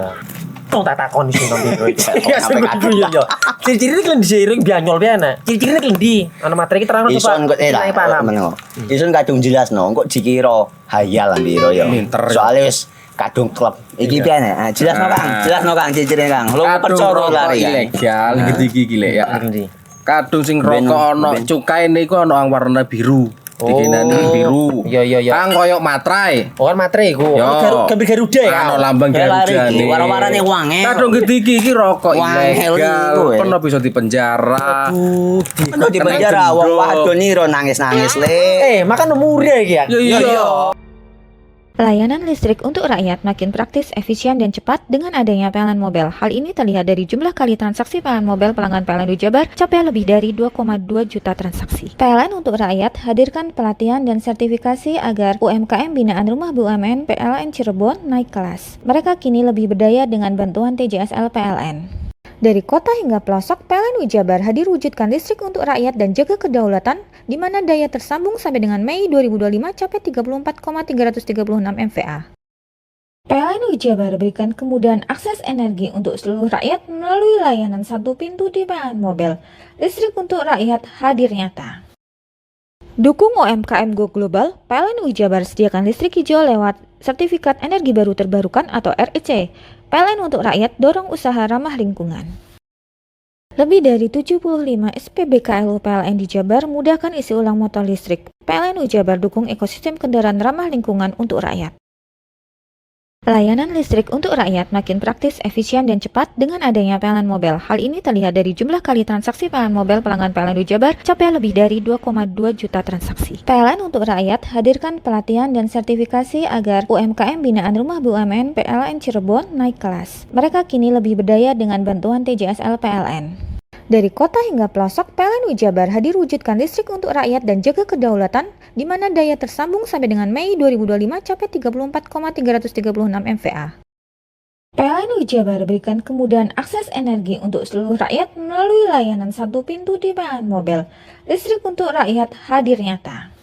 Tong tak takon sing nang biro iki. Ya sampe yo. Ciri-ciri iki diseiring bianyol piye ana? Ciri-cirine klendi. Ana materi iki terang Ison kok meneng. Ison kadung jelasno kok dikira hayal biro yo. Soale wis kadung klub. Iki piye nek? Jelasno Kang ciri-cirine Kang. Lu percaya lari ilegal iki lek ya. Kadung sing rokok ana cukaine iku ana warna biru. Dikenani biru. Iya. Kang koyo materai. Oh kan materai iku. Gambar Garuda ya. Ano lambang Garuda iki. Warna-warnane wange. Kadung iki rokok ilegal. Pernah bisa dipenjara. Pernah dipenjara wong wadon iro nangis-nangis le. Makan murah iki ya. Iya. Layanan listrik untuk rakyat makin praktis, efisien, dan cepat dengan adanya PLN Mobile. Hal ini terlihat dari jumlah kali transaksi PLN Mobile pelanggan PLN Jabar capai lebih dari 2,2 juta transaksi. PLN untuk rakyat hadirkan pelatihan dan sertifikasi agar UMKM binaan Rumah BUMN PLN Cirebon naik kelas. Mereka kini lebih berdaya dengan bantuan TJSL PLN. Dari kota hingga pelosok, PLN Jabar hadir wujudkan listrik untuk rakyat dan jaga kedaulatan, di mana daya tersambung sampai dengan Mei 2025 capai 34,336 MVA. PLN Jabar berikan kemudahan akses energi untuk seluruh rakyat melalui layanan satu pintu di PLN Mobile. Listrik untuk rakyat hadir nyata. Dukung UMKM Go Global, PLN UI Jabar sediakan listrik hijau lewat Sertifikat Energi Baru Terbarukan atau REC. PLN untuk rakyat dorong usaha ramah lingkungan. Lebih dari 75 SPBKLU PLN di Jabar mudahkan isi ulang motor listrik. PLN UI Jabar dukung ekosistem kendaraan ramah lingkungan untuk rakyat. Layanan listrik untuk rakyat makin praktis, efisien, dan cepat dengan adanya PLN Mobile. Hal ini terlihat dari jumlah kali transaksi PLN Mobile pelanggan PLN UI Jabar capai lebih dari 2,2 juta transaksi. PLN untuk rakyat hadirkan pelatihan dan sertifikasi agar UMKM binaan Rumah BUMN PLN Cirebon naik kelas. Mereka kini lebih berdaya dengan bantuan TJSL PLN. Dari kota hingga pelosok, PLN UI Jabar hadir wujudkan listrik untuk rakyat dan jaga kedaulatan, di mana daya tersambung sampai dengan Mei 2025 capai 34,336 MVA. PLN UI Jabar berikan kemudahan akses energi untuk seluruh rakyat melalui layanan satu pintu di PLN Mobile. Listrik untuk rakyat hadir nyata.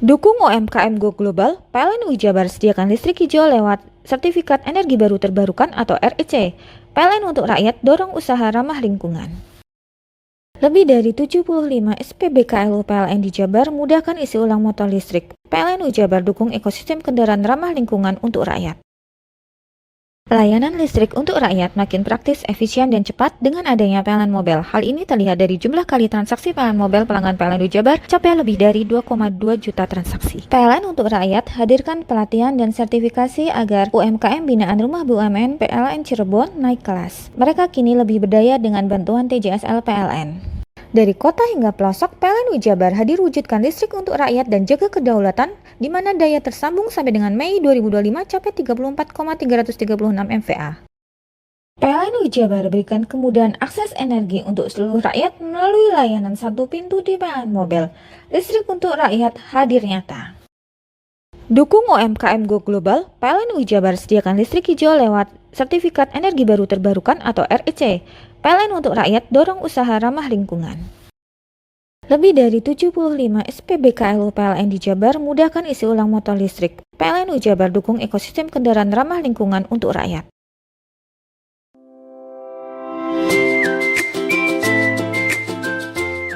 Dukung UMKM Go Global, PLN UI Jabar sediakan listrik hijau lewat Sertifikat Energi Baru Terbarukan atau REC. PLN untuk rakyat dorong usaha ramah lingkungan. Lebih dari 75 SPBKLU PLN di Jabar mudahkan isi ulang motor listrik. PLN UI Jabar dukung ekosistem kendaraan ramah lingkungan untuk rakyat. Layanan listrik untuk rakyat makin praktis, efisien, dan cepat dengan adanya PLN Mobile. Hal ini terlihat dari jumlah kali transaksi PLN Mobile pelanggan PLN UI Jabar capai lebih dari 2,2 juta transaksi. PLN untuk rakyat hadirkan pelatihan dan sertifikasi agar UMKM binaan Rumah BUMN PLN Cirebon naik kelas. Mereka kini lebih berdaya dengan bantuan TJSL PLN. Dari kota hingga pelosok, PLN UI Jabar hadir wujudkan listrik untuk rakyat dan jaga kedaulatan, di mana daya tersambung sampai dengan Mei 2025 capai 34,336 MVA. PLN UI Jabar berikan kemudahan akses energi untuk seluruh rakyat melalui layanan satu pintu di PLN Mobile. Listrik untuk rakyat hadir nyata. Dukung UMKM Go Global, PLN UI Jabar sediakan listrik hijau lewat Sertifikat Energi Baru Terbarukan atau REC. PLN untuk rakyat dorong usaha ramah lingkungan. Lebih dari 75 SPBKLU PLN di Jabar mudahkan isi ulang motor listrik. PLN UI Jabar dukung ekosistem kendaraan ramah lingkungan untuk rakyat.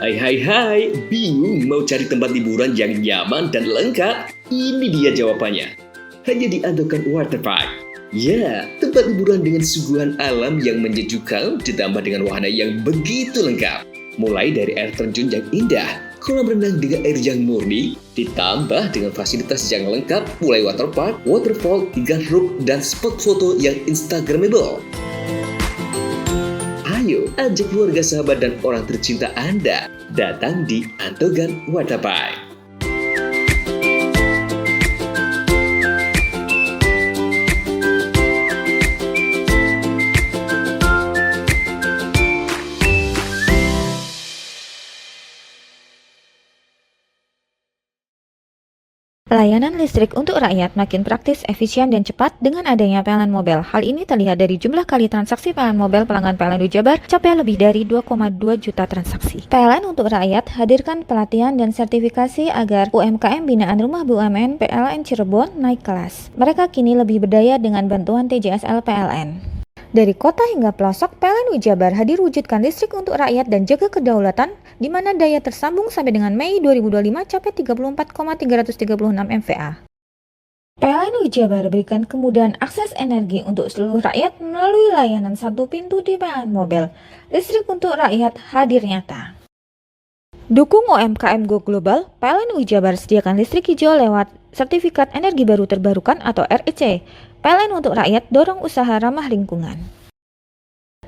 Hai, bingung mau cari tempat liburan yang nyaman dan lengkap? Ini dia jawabannya. Hanya di Andokan Waterpark. Ya, tempat liburan dengan suguhan alam yang menyejukkan ditambah dengan wahana yang begitu lengkap. Mulai dari air terjun yang indah, kolam renang dengan air yang murni, ditambah dengan fasilitas yang lengkap mulai waterpark, waterfall, hingga roof dan spot foto yang instagramable. Ayo, ajak keluarga, sahabat, dan orang tercinta Anda datang di Andokan Waterpark. Layanan listrik untuk rakyat makin praktis, efisien, dan cepat dengan adanya PLN Mobile. Hal ini terlihat dari jumlah kali transaksi PLN Mobile pelanggan PLN UI Jabar capai lebih dari 2,2 juta transaksi. PLN untuk rakyat hadirkan pelatihan dan sertifikasi agar UMKM binaan Rumah BUMN PLN Cirebon naik kelas. Mereka kini lebih berdaya dengan bantuan TJSL PLN. Dari kota hingga pelosok, PLN UI Jabar hadir wujudkan listrik untuk rakyat dan jaga kedaulatan, di mana daya tersambung sampai dengan Mei 2025 capai 34,336 MVA. PLN UI Jabar berikan kemudahan akses energi untuk seluruh rakyat melalui layanan satu pintu di PLN Mobile. Listrik untuk rakyat hadir nyata. Dukung UMKM Go Global, PLN UI Jabar sediakan listrik hijau lewat Sertifikat Energi Baru Terbarukan atau REC. PLN untuk rakyat dorong usaha ramah lingkungan.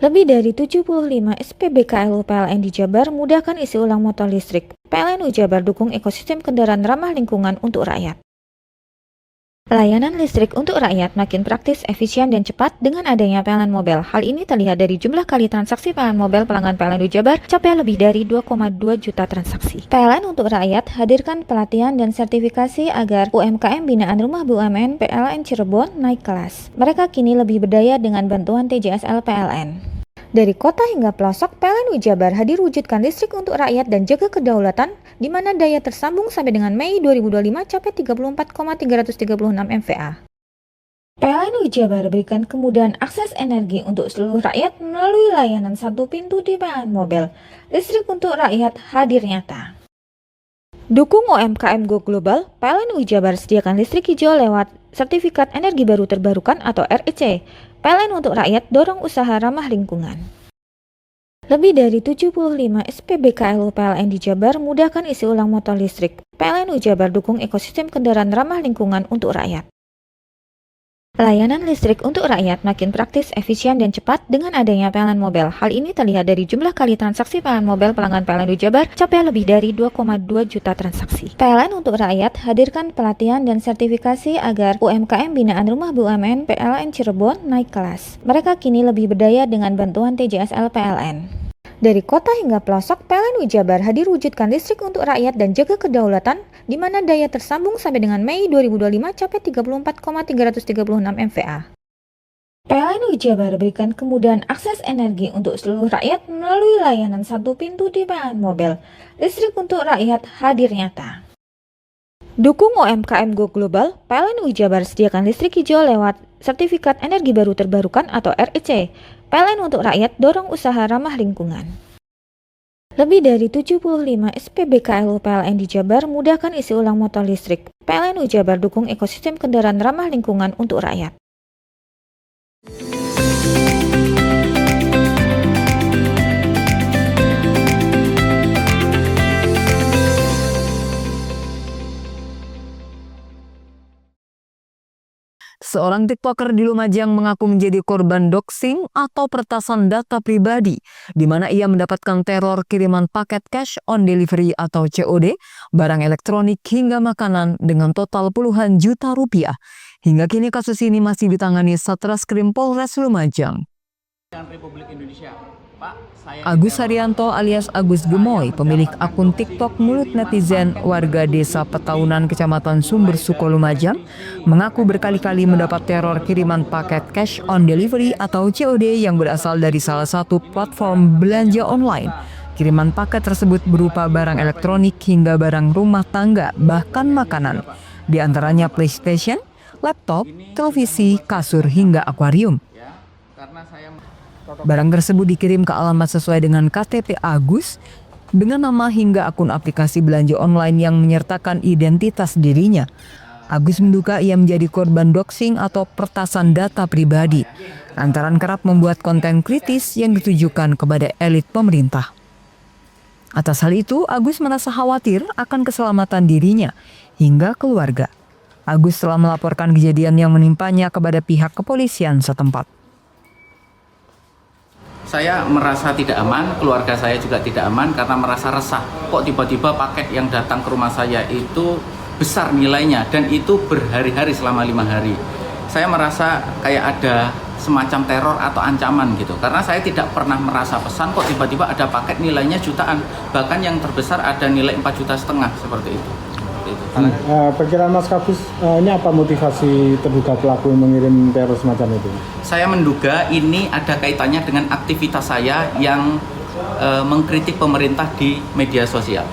Lebih dari 75 SPBKLU PLN di Jabar mudahkan isi ulang motor listrik. PLN UI Jabar dukung ekosistem kendaraan ramah lingkungan untuk rakyat. Layanan listrik untuk rakyat makin praktis, efisien, dan cepat dengan adanya PLN Mobile. Hal ini terlihat dari jumlah kali transaksi PLN Mobile pelanggan PLN UI Jabar capai lebih dari 2,2 juta transaksi. PLN untuk rakyat hadirkan pelatihan dan sertifikasi agar UMKM binaan Rumah BUMN PLN Cirebon naik kelas. Mereka kini lebih berdaya dengan bantuan TJSL PLN. Dari kota hingga pelosok, PLN UI Jabar hadir wujudkan listrik untuk rakyat dan jaga kedaulatan, di mana daya tersambung sampai dengan Mei 2025 capai 34,336 MVA. PLN UI Jabar berikan kemudahan akses energi untuk seluruh rakyat melalui layanan satu pintu di PLN Mobile. Listrik untuk rakyat hadir nyata. Dukung UMKM Go Global, PLN UI Jabar sediakan listrik hijau lewat Sertifikat Energi Baru Terbarukan atau REC. PLN untuk rakyat dorong usaha ramah lingkungan. Lebih dari 75 SPBKLU PLN di Jabar mudahkan isi ulang motor listrik. PLN UI Jabar dukung ekosistem kendaraan ramah lingkungan untuk rakyat. Layanan listrik untuk rakyat makin praktis, efisien, dan cepat dengan adanya PLN Mobile. Hal ini terlihat dari jumlah kali transaksi PLN Mobile pelanggan PLN UI Jabar capai lebih dari 2,2 juta transaksi. PLN untuk rakyat hadirkan pelatihan dan sertifikasi agar UMKM binaan Rumah BUMN PLN Cirebon naik kelas. Mereka kini lebih berdaya dengan bantuan TJSL PLN. Dari kota hingga pelosok, PLN UI Jabar hadir wujudkan listrik untuk rakyat dan jaga kedaulatan, di mana daya tersambung sampai dengan Mei 2025 capai 34,336 MVA. PLN UI Jabar berikan kemudahan akses energi untuk seluruh rakyat melalui layanan satu pintu di PLN Mobile. Listrik untuk rakyat hadir nyata. Dukung UMKM Go Global, PLN UI Jabar sediakan listrik hijau lewat Sertifikat Energi Baru Terbarukan atau REC. PLN untuk rakyat dorong usaha ramah lingkungan. Lebih dari 75 SPBKLU PLN di Jabar mudahkan isi ulang motor listrik. PLN UI Jabar dukung ekosistem kendaraan ramah lingkungan untuk rakyat. Seorang TikToker di Lumajang mengaku menjadi korban doxing atau peretasan data pribadi, di mana ia mendapatkan teror kiriman paket cash on delivery atau COD, barang elektronik hingga makanan dengan total puluhan juta rupiah. Hingga kini kasus ini masih ditangani Satreskrim Polres Lumajang. Republik Indonesia. Agus Haryanto alias Agus Gemoy, pemilik akun TikTok Mulut Netizen warga Desa Petaunan Kecamatan Sumber Suko Lumajang, mengaku berkali-kali mendapat teror kiriman paket cash on delivery atau COD yang berasal dari salah satu platform belanja online. Kiriman paket tersebut berupa barang elektronik hingga barang rumah tangga, bahkan makanan, di antaranya PlayStation, laptop, televisi, kasur, hingga akuarium. Barang tersebut dikirim ke alamat sesuai dengan KTP Agus dengan nama hingga akun aplikasi belanja online yang menyertakan identitas dirinya. Agus menduga ia menjadi korban doxing atau peretasan data pribadi, lantaran kerap membuat konten kritis yang ditujukan kepada elit pemerintah. Atas hal itu, Agus merasa khawatir akan keselamatan dirinya hingga keluarga. Agus telah melaporkan kejadian yang menimpanya kepada pihak kepolisian setempat. Saya merasa tidak aman, keluarga saya juga tidak aman karena merasa resah. Kok tiba-tiba paket yang datang ke rumah saya itu besar nilainya dan itu berhari-hari selama 5 hari. Saya merasa kayak ada semacam teror atau ancaman gitu. Karena saya tidak pernah merasa pesan kok tiba-tiba ada paket nilainya jutaan. Bahkan yang terbesar ada nilai 4,5 juta seperti itu. Perkiraan Mas Kabus, ini apa motivasi terduga pelaku yang mengirim teror semacam itu? Saya menduga ini ada kaitannya dengan aktivitas saya yang mengkritik pemerintah di media sosial.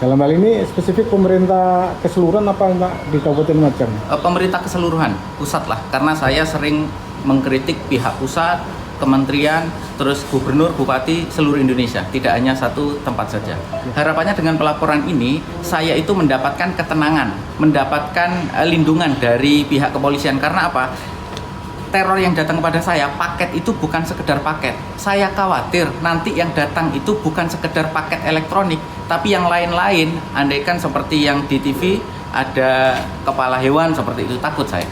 Dalam hal ini spesifik pemerintah keseluruhan apa enggak di Kabupaten Lumajang? Pemerintah keseluruhan, pusat lah. Karena saya sering mengkritik pihak pusat, kementerian, terus gubernur, bupati seluruh Indonesia, tidak hanya satu tempat saja. Harapannya dengan pelaporan ini, saya itu mendapatkan ketenangan, mendapatkan lindungan dari pihak kepolisian. Karena apa? Teror yang datang kepada saya, paket itu bukan sekedar paket. Saya khawatir nanti yang datang itu bukan sekedar paket elektronik, tapi yang lain-lain, andaikan seperti yang di TV, ada kepala hewan seperti itu, takut saya.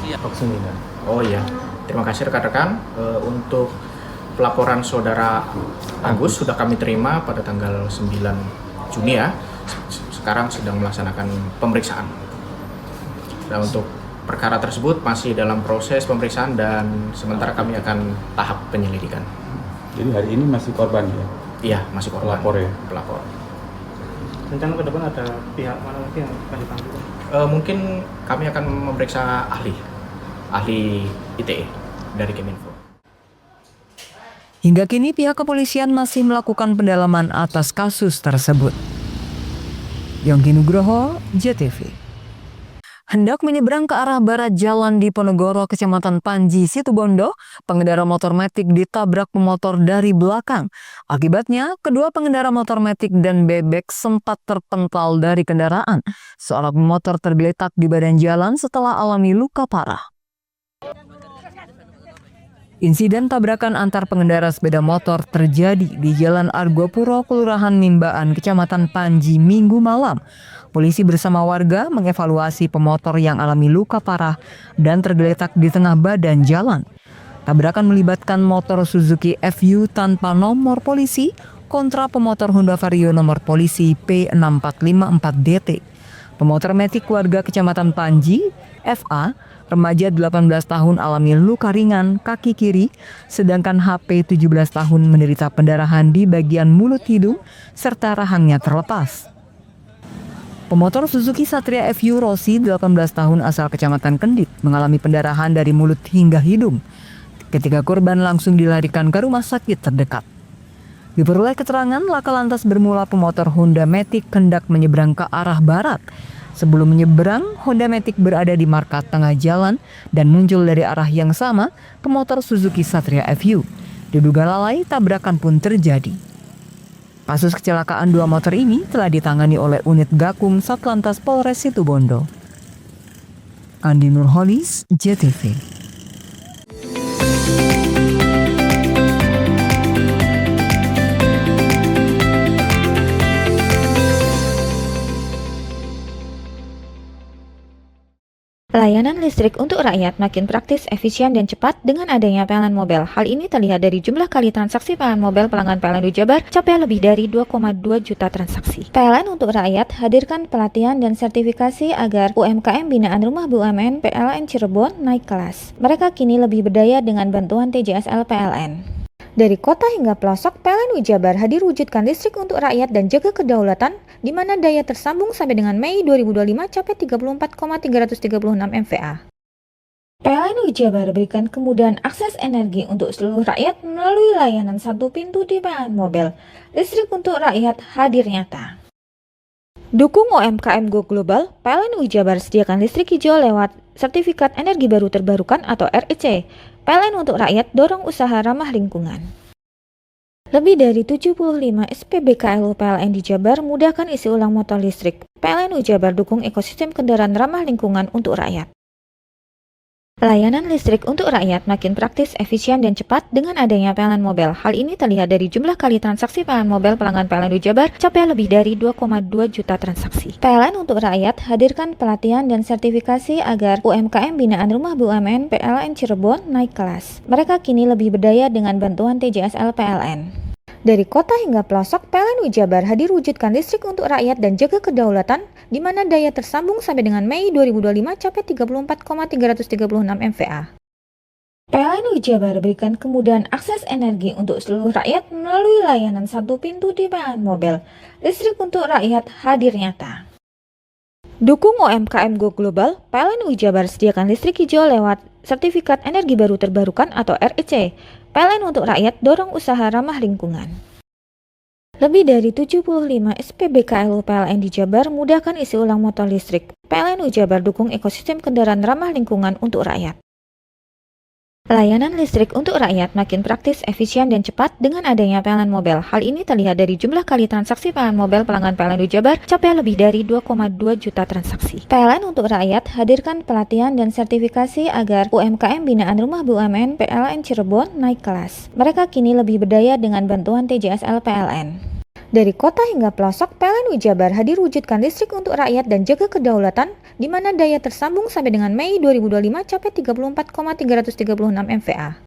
Oh iya, terima kasih rekan-rekan untuk pelaporan saudara Agus sudah kami terima pada tanggal 9 Juni ya. Sekarang sedang melaksanakan pemeriksaan. Dan untuk perkara tersebut masih dalam proses pemeriksaan dan sementara kami akan tahap penyelidikan. Jadi hari ini masih korban ya? Iya, masih korban. Pelapor ya? Pelapor. Rencana ke depan ada pihak mana lagi yang akan dipanggil? Mungkin kami akan memeriksa ahli ITE dari Kemenfo. Hingga kini pihak kepolisian masih melakukan pendalaman atas kasus tersebut. Yongki Nugroho, JTV. Hendak menyeberang ke arah barat jalan di Ponegoro, Kecamatan Panji, Situbondo, pengendara motor metik ditabrak pemotor dari belakang. Akibatnya, kedua pengendara motor metik dan bebek sempat terpental dari kendaraan. Seorang pemotor tergeletak di badan jalan setelah alami luka parah. Insiden tabrakan antar pengendara sepeda motor terjadi di Jalan Argopuro, Kelurahan Mimbaan, Kecamatan Panji, Minggu malam. Polisi bersama warga mengevaluasi pemotor yang alami luka parah dan tergeletak di tengah badan jalan. Tabrakan melibatkan motor Suzuki FU tanpa nomor polisi kontra pemotor Honda Vario nomor polisi P6454DT. Pemotor metik warga Kecamatan Panji, FA, remaja 18 tahun alami luka ringan kaki kiri, sedangkan HP 17 tahun menderita pendarahan di bagian mulut hidung serta rahangnya terlepas. Pemotor Suzuki Satria FU Rossi 18 tahun asal Kecamatan Kendit mengalami pendarahan dari mulut hingga hidung. Ketika korban langsung dilarikan ke rumah sakit terdekat. Diperoleh keterangan, laka lantas bermula pemotor Honda Matic hendak menyeberang ke arah barat. Sebelum menyeberang, Honda Matic berada di marka tengah jalan dan muncul dari arah yang sama pemotor Suzuki Satria FU. Diduga lalai, tabrakan pun terjadi. Kasus kecelakaan dua motor ini telah ditangani oleh unit Gakum Satlantas Polres Situbondo. Andi Nurholis, JTV. Layanan listrik untuk rakyat makin praktis, efisien, dan cepat dengan adanya PLN Mobile. Hal ini terlihat dari jumlah kali transaksi PLN Mobile pelanggan PLN Jabar capai lebih dari 2,2 juta transaksi. PLN untuk rakyat hadirkan pelatihan dan sertifikasi agar UMKM binaan Rumah BUMN PLN Cirebon naik kelas. Mereka kini lebih berdaya dengan bantuan TJSL PLN. Dari kota hingga pelosok, PLN Jabar hadir wujudkan listrik untuk rakyat dan jaga kedaulatan, di mana daya tersambung sampai dengan Mei 2025 capai 34,336 MVA. PLN Jabar berikan kemudahan akses energi untuk seluruh rakyat melalui layanan satu pintu di PLN Mobile. Listrik untuk rakyat hadir nyata. Dukung UMKM Go Global, PLN Jabar sediakan listrik hijau lewat Sertifikat Energi Baru Terbarukan atau REC. PLN untuk rakyat dorong usaha ramah lingkungan. Lebih dari 75 SPBKLU PLN di Jabar mudahkan isi ulang motor listrik. PLN Jabar dukung ekosistem kendaraan ramah lingkungan untuk rakyat. Layanan listrik untuk rakyat makin praktis, efisien, dan cepat dengan adanya PLN Mobile. Hal ini terlihat dari jumlah kali transaksi PLN Mobile pelanggan PLN Jabar capai lebih dari 2,2 juta transaksi. PLN untuk rakyat hadirkan pelatihan dan sertifikasi agar UMKM binaan Rumah BUMN PLN Cirebon naik kelas. Mereka kini lebih berdaya dengan bantuan TJSL PLN. Dari kota hingga pelosok, PLN Jabar hadir wujudkan listrik untuk rakyat dan jaga kedaulatan, di mana daya tersambung sampai dengan Mei 2025 capai 34,336 MVA. PLN Jabar berikan kemudahan akses energi untuk seluruh rakyat melalui layanan satu pintu di PLN Mobile. Listrik untuk rakyat hadir nyata. Dukung UMKM Go Global, PLN Jabar sediakan listrik hijau lewat Sertifikat Energi Baru Terbarukan atau REC. PLN untuk rakyat dorong usaha ramah lingkungan. Lebih dari 75 SPBKLU PLN di Jabar mudahkan isi ulang motor listrik. PLN Jabar dukung ekosistem kendaraan ramah lingkungan untuk rakyat. Layanan listrik untuk rakyat makin praktis, efisien, dan cepat dengan adanya PLN Mobile. Hal ini terlihat dari jumlah kali transaksi PLN Mobile pelanggan PLN Jabar capai lebih dari 2,2 juta transaksi. PLN untuk rakyat hadirkan pelatihan dan sertifikasi agar UMKM binaan Rumah BUMN PLN Cirebon naik kelas. Mereka kini lebih berdaya dengan bantuan TJSL PLN. Dari kota hingga pelosok, PLN Jabar hadir wujudkan listrik untuk rakyat dan jaga kedaulatan, di mana daya tersambung sampai dengan Mei 2025 capai 34,336 MVA.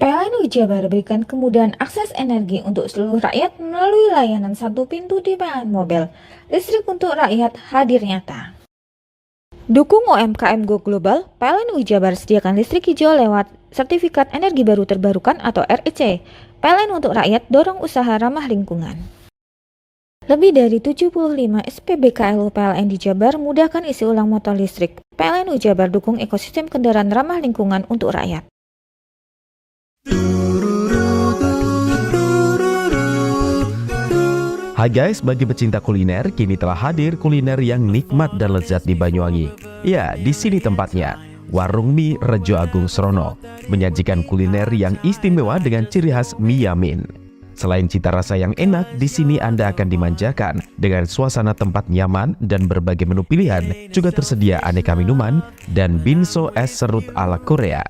PLN Jabar berikan kemudahan akses energi untuk seluruh rakyat melalui layanan satu pintu di PLN Mobile. Listrik untuk rakyat hadir nyata. Dukung UMKM Go Global, PLN Jabar sediakan listrik hijau lewat Sertifikat Energi Baru Terbarukan atau REC. PLN untuk rakyat dorong usaha ramah lingkungan. Lebih dari 75 SPBKLU PLN di Jabar mudahkan isi ulang motor listrik. PLN Jabar dukung ekosistem kendaraan ramah lingkungan untuk rakyat. Hai guys, bagi pecinta kuliner, kini telah hadir kuliner yang nikmat dan lezat di Banyuwangi. Ya, di sini tempatnya. Warung Mie Rejo Agung Srono menyajikan kuliner yang istimewa dengan ciri khas mie yamin. Selain cita rasa yang enak, di sini Anda akan dimanjakan dengan suasana tempat nyaman dan berbagai menu pilihan. Juga tersedia aneka minuman dan binso es serut ala Korea.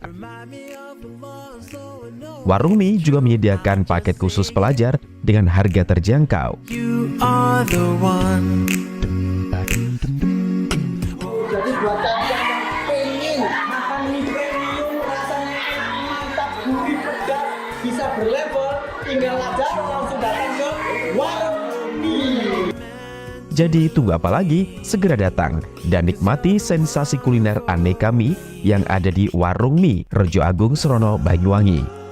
Warung Mie juga menyediakan paket khusus pelajar dengan harga terjangkau. You are the one. Jadi buat kalian yang pengen makan mie premium rasanya mantap, gurih, pedas, bisa berlevel, tinggal aja langsung datang ke Warung Mie. Jadi tunggu apa lagi? Segera datang dan nikmati sensasi kuliner aneka mie yang ada di Warung Mie Rejo Agung Srono, Banyuwangi.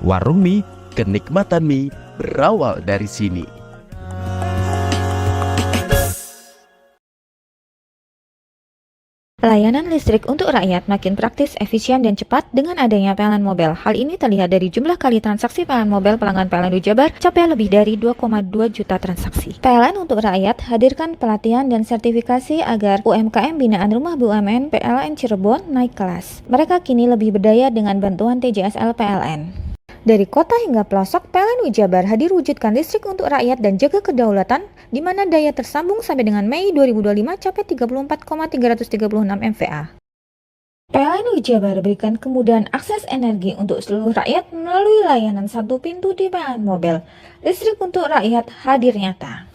Warung Mie, kenikmatan mie berawal dari sini. Layanan listrik untuk rakyat makin praktis, efisien, dan cepat dengan adanya PLN Mobile. Hal ini terlihat dari jumlah kali transaksi PLN Mobile pelanggan PLN Jabar capai lebih dari 2,2 juta transaksi. PLN untuk rakyat hadirkan pelatihan dan sertifikasi agar UMKM binaan Rumah BUMN PLN Cirebon naik kelas. Mereka kini lebih berdaya dengan bantuan TJSL PLN. Dari kota hingga pelosok, PLN Jabar hadir wujudkan listrik untuk rakyat dan jaga kedaulatan, di mana daya tersambung sampai dengan Mei 2025 capai 34,336 MVA. PLN Jabar berikan kemudahan akses energi untuk seluruh rakyat melalui layanan satu pintu di PLN Mobile. Listrik untuk rakyat hadir nyata.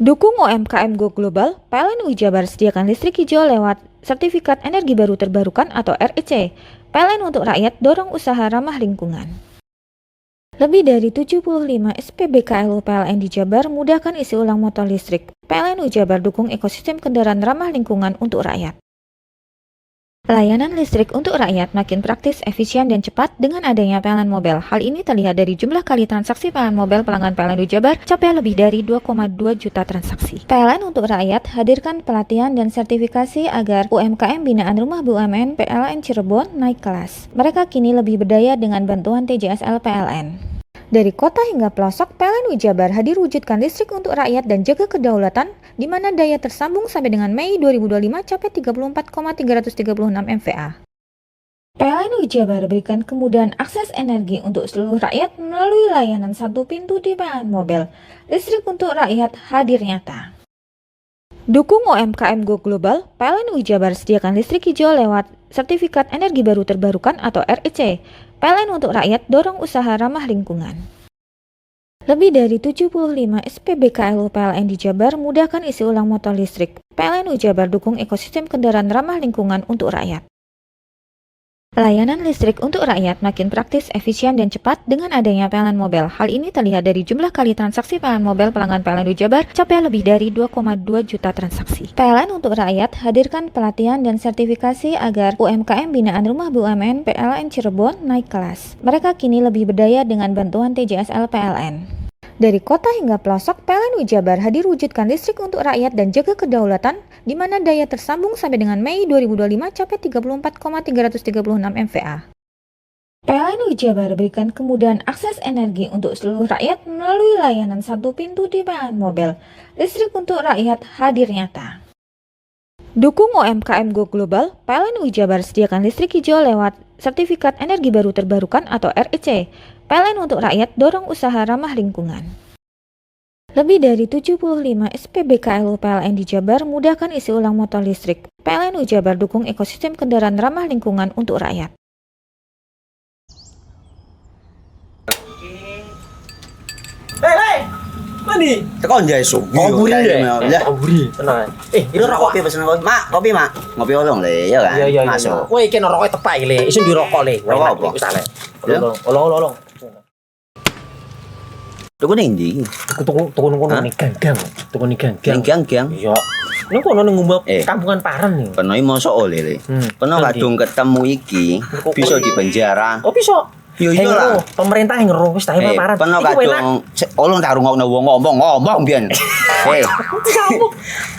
Dukung UMKM Go Global, PLN Jabar sediakan listrik hijau lewat Sertifikat Energi Baru Terbarukan atau REC. PLN untuk rakyat dorong usaha ramah lingkungan. Lebih dari 75 SPBKLU PLN di Jabar mudahkan isi ulang motor listrik. PLN Jabar dukung ekosistem kendaraan ramah lingkungan untuk rakyat. Layanan listrik untuk rakyat makin praktis, efisien, dan cepat dengan adanya PLN Mobile. Hal ini terlihat dari jumlah kali transaksi PLN Mobile pelanggan PLN Jabar capai lebih dari 2,2 juta transaksi. PLN untuk rakyat hadirkan pelatihan dan sertifikasi agar UMKM binaan Rumah BUMN PLN Cirebon naik kelas. Mereka kini lebih berdaya dengan bantuan TJSL PLN. Dari kota hingga pelosok, PLN Jabar hadir wujudkan listrik untuk rakyat dan jaga kedaulatan, di mana daya tersambung sampai dengan Mei 2025 capai 34,336 MVA. PLN Jabar berikan kemudahan akses energi untuk seluruh rakyat melalui layanan satu pintu di PLN Mobile. Listrik untuk rakyat hadir nyata. Dukung UMKM Go Global, PLN Jabar sediakan listrik hijau lewat Sertifikat Energi Baru Terbarukan atau REC. PLN untuk rakyat dorong usaha ramah lingkungan. Lebih dari 75 SPBKLU PLN di Jabar mudahkan isi ulang motor listrik. PLN Jabar dukung ekosistem kendaraan ramah lingkungan untuk rakyat. Layanan listrik untuk rakyat makin praktis, efisien, dan cepat dengan adanya PLN Mobile. Hal ini terlihat dari jumlah kali transaksi PLN Mobile pelanggan PLN Jabar capai lebih dari 2,2 juta transaksi. PLN untuk rakyat hadirkan pelatihan dan sertifikasi agar UMKM binaan Rumah BUMN PLN Cirebon naik kelas. Mereka kini lebih berdaya dengan bantuan TJSL PLN. Dari kota hingga pelosok, PLN Jabar hadir wujudkan listrik untuk rakyat dan jaga kedaulatan, di mana daya tersambung sampai dengan Mei 2025 capai 34,336 MVA. PLN Jabar berikan kemudahan akses energi untuk seluruh rakyat melalui layanan satu pintu di PLN Mobile. Listrik untuk rakyat hadir nyata. Dukung UMKM Go Global, PLN Jabar sediakan listrik hijau lewat Sertifikat Energi Baru Terbarukan atau REC. PLN untuk rakyat dorong usaha ramah lingkungan. Lebih dari 75 SPBKLU PLN di Jabar mudahkan isi ulang motor listrik. PLN Jabar dukung ekosistem kendaraan ramah lingkungan untuk rakyat. Hei, mandi. Tekan jaya su. Koburi ya. Koburi. Tenang. Ini rokok. Kopi pesen kopi. Mak, kopi mak. Ngopi olong le, ya kan? Iya. Masuk. Kowe iki rokoknya tepak iki le. Isin dirokok le. Rokok apa? Wis ale. Olong. Tuku ning ndi? Tuku nang ning gang. Tuku ning gang. Ning gang. Iya. Nang kono nang ngumbat kampungan Paren nih. Kono iki mosok oleh le. Kono kadung ketemu iki bisa dipenjara. Oh bisa. Yo iya lah. Pemerintah yang ngeru wis ta paparan. Peno kadung ulun tak rungokno wong ngomong biyen.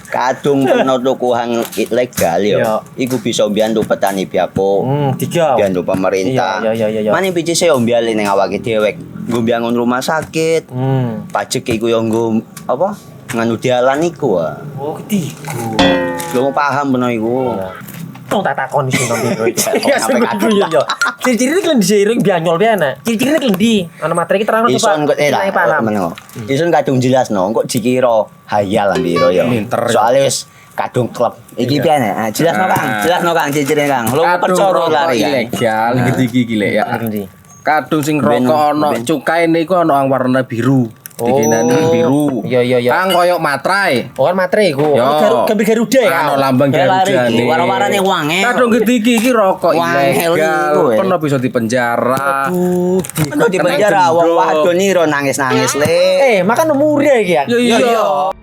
Kadung peno tukuhan ilegal yo. Iku bisa mbiyantu petani biako. Mbiyantu pemerintah. Mane picise yo mbiali ning awake dhewe. Nggo mbangun rumah sakit. Pajak iku yo nggo apa? Nganu dalan iku. Oh, ketiku. Lu paham peno iku. Tong tak takon sing nang biro iki. Ya sebenarnya yo. Ciri-ciri iki diseiring bianyol piye ana. Ciri-ciri iki ndi? Ana materi iki terang Ison kok paham. Ison kadung jelasno kok dikira hayal biro yo. Soale wis kadung klub. Iki piye nek? Jelasno Kang. Jelasno Kang ciri-ciri Kang. Lu percaya lari ilegal iki lek ya. Kadung sing rokok ana cukaine iku ana warna biru. Dikenani biru. Iya. Kang koyo matrai. Oh kan matrai iku. Gambar Garuda ya. Ana lambang Garuda. Warna-warnane wange. Kadung gede iki rokok ilegal. Pernah bisa dipenjara. Pernah dipenjara wong wadon iro nangis-nangis le. Makan murah iki ya. Iya.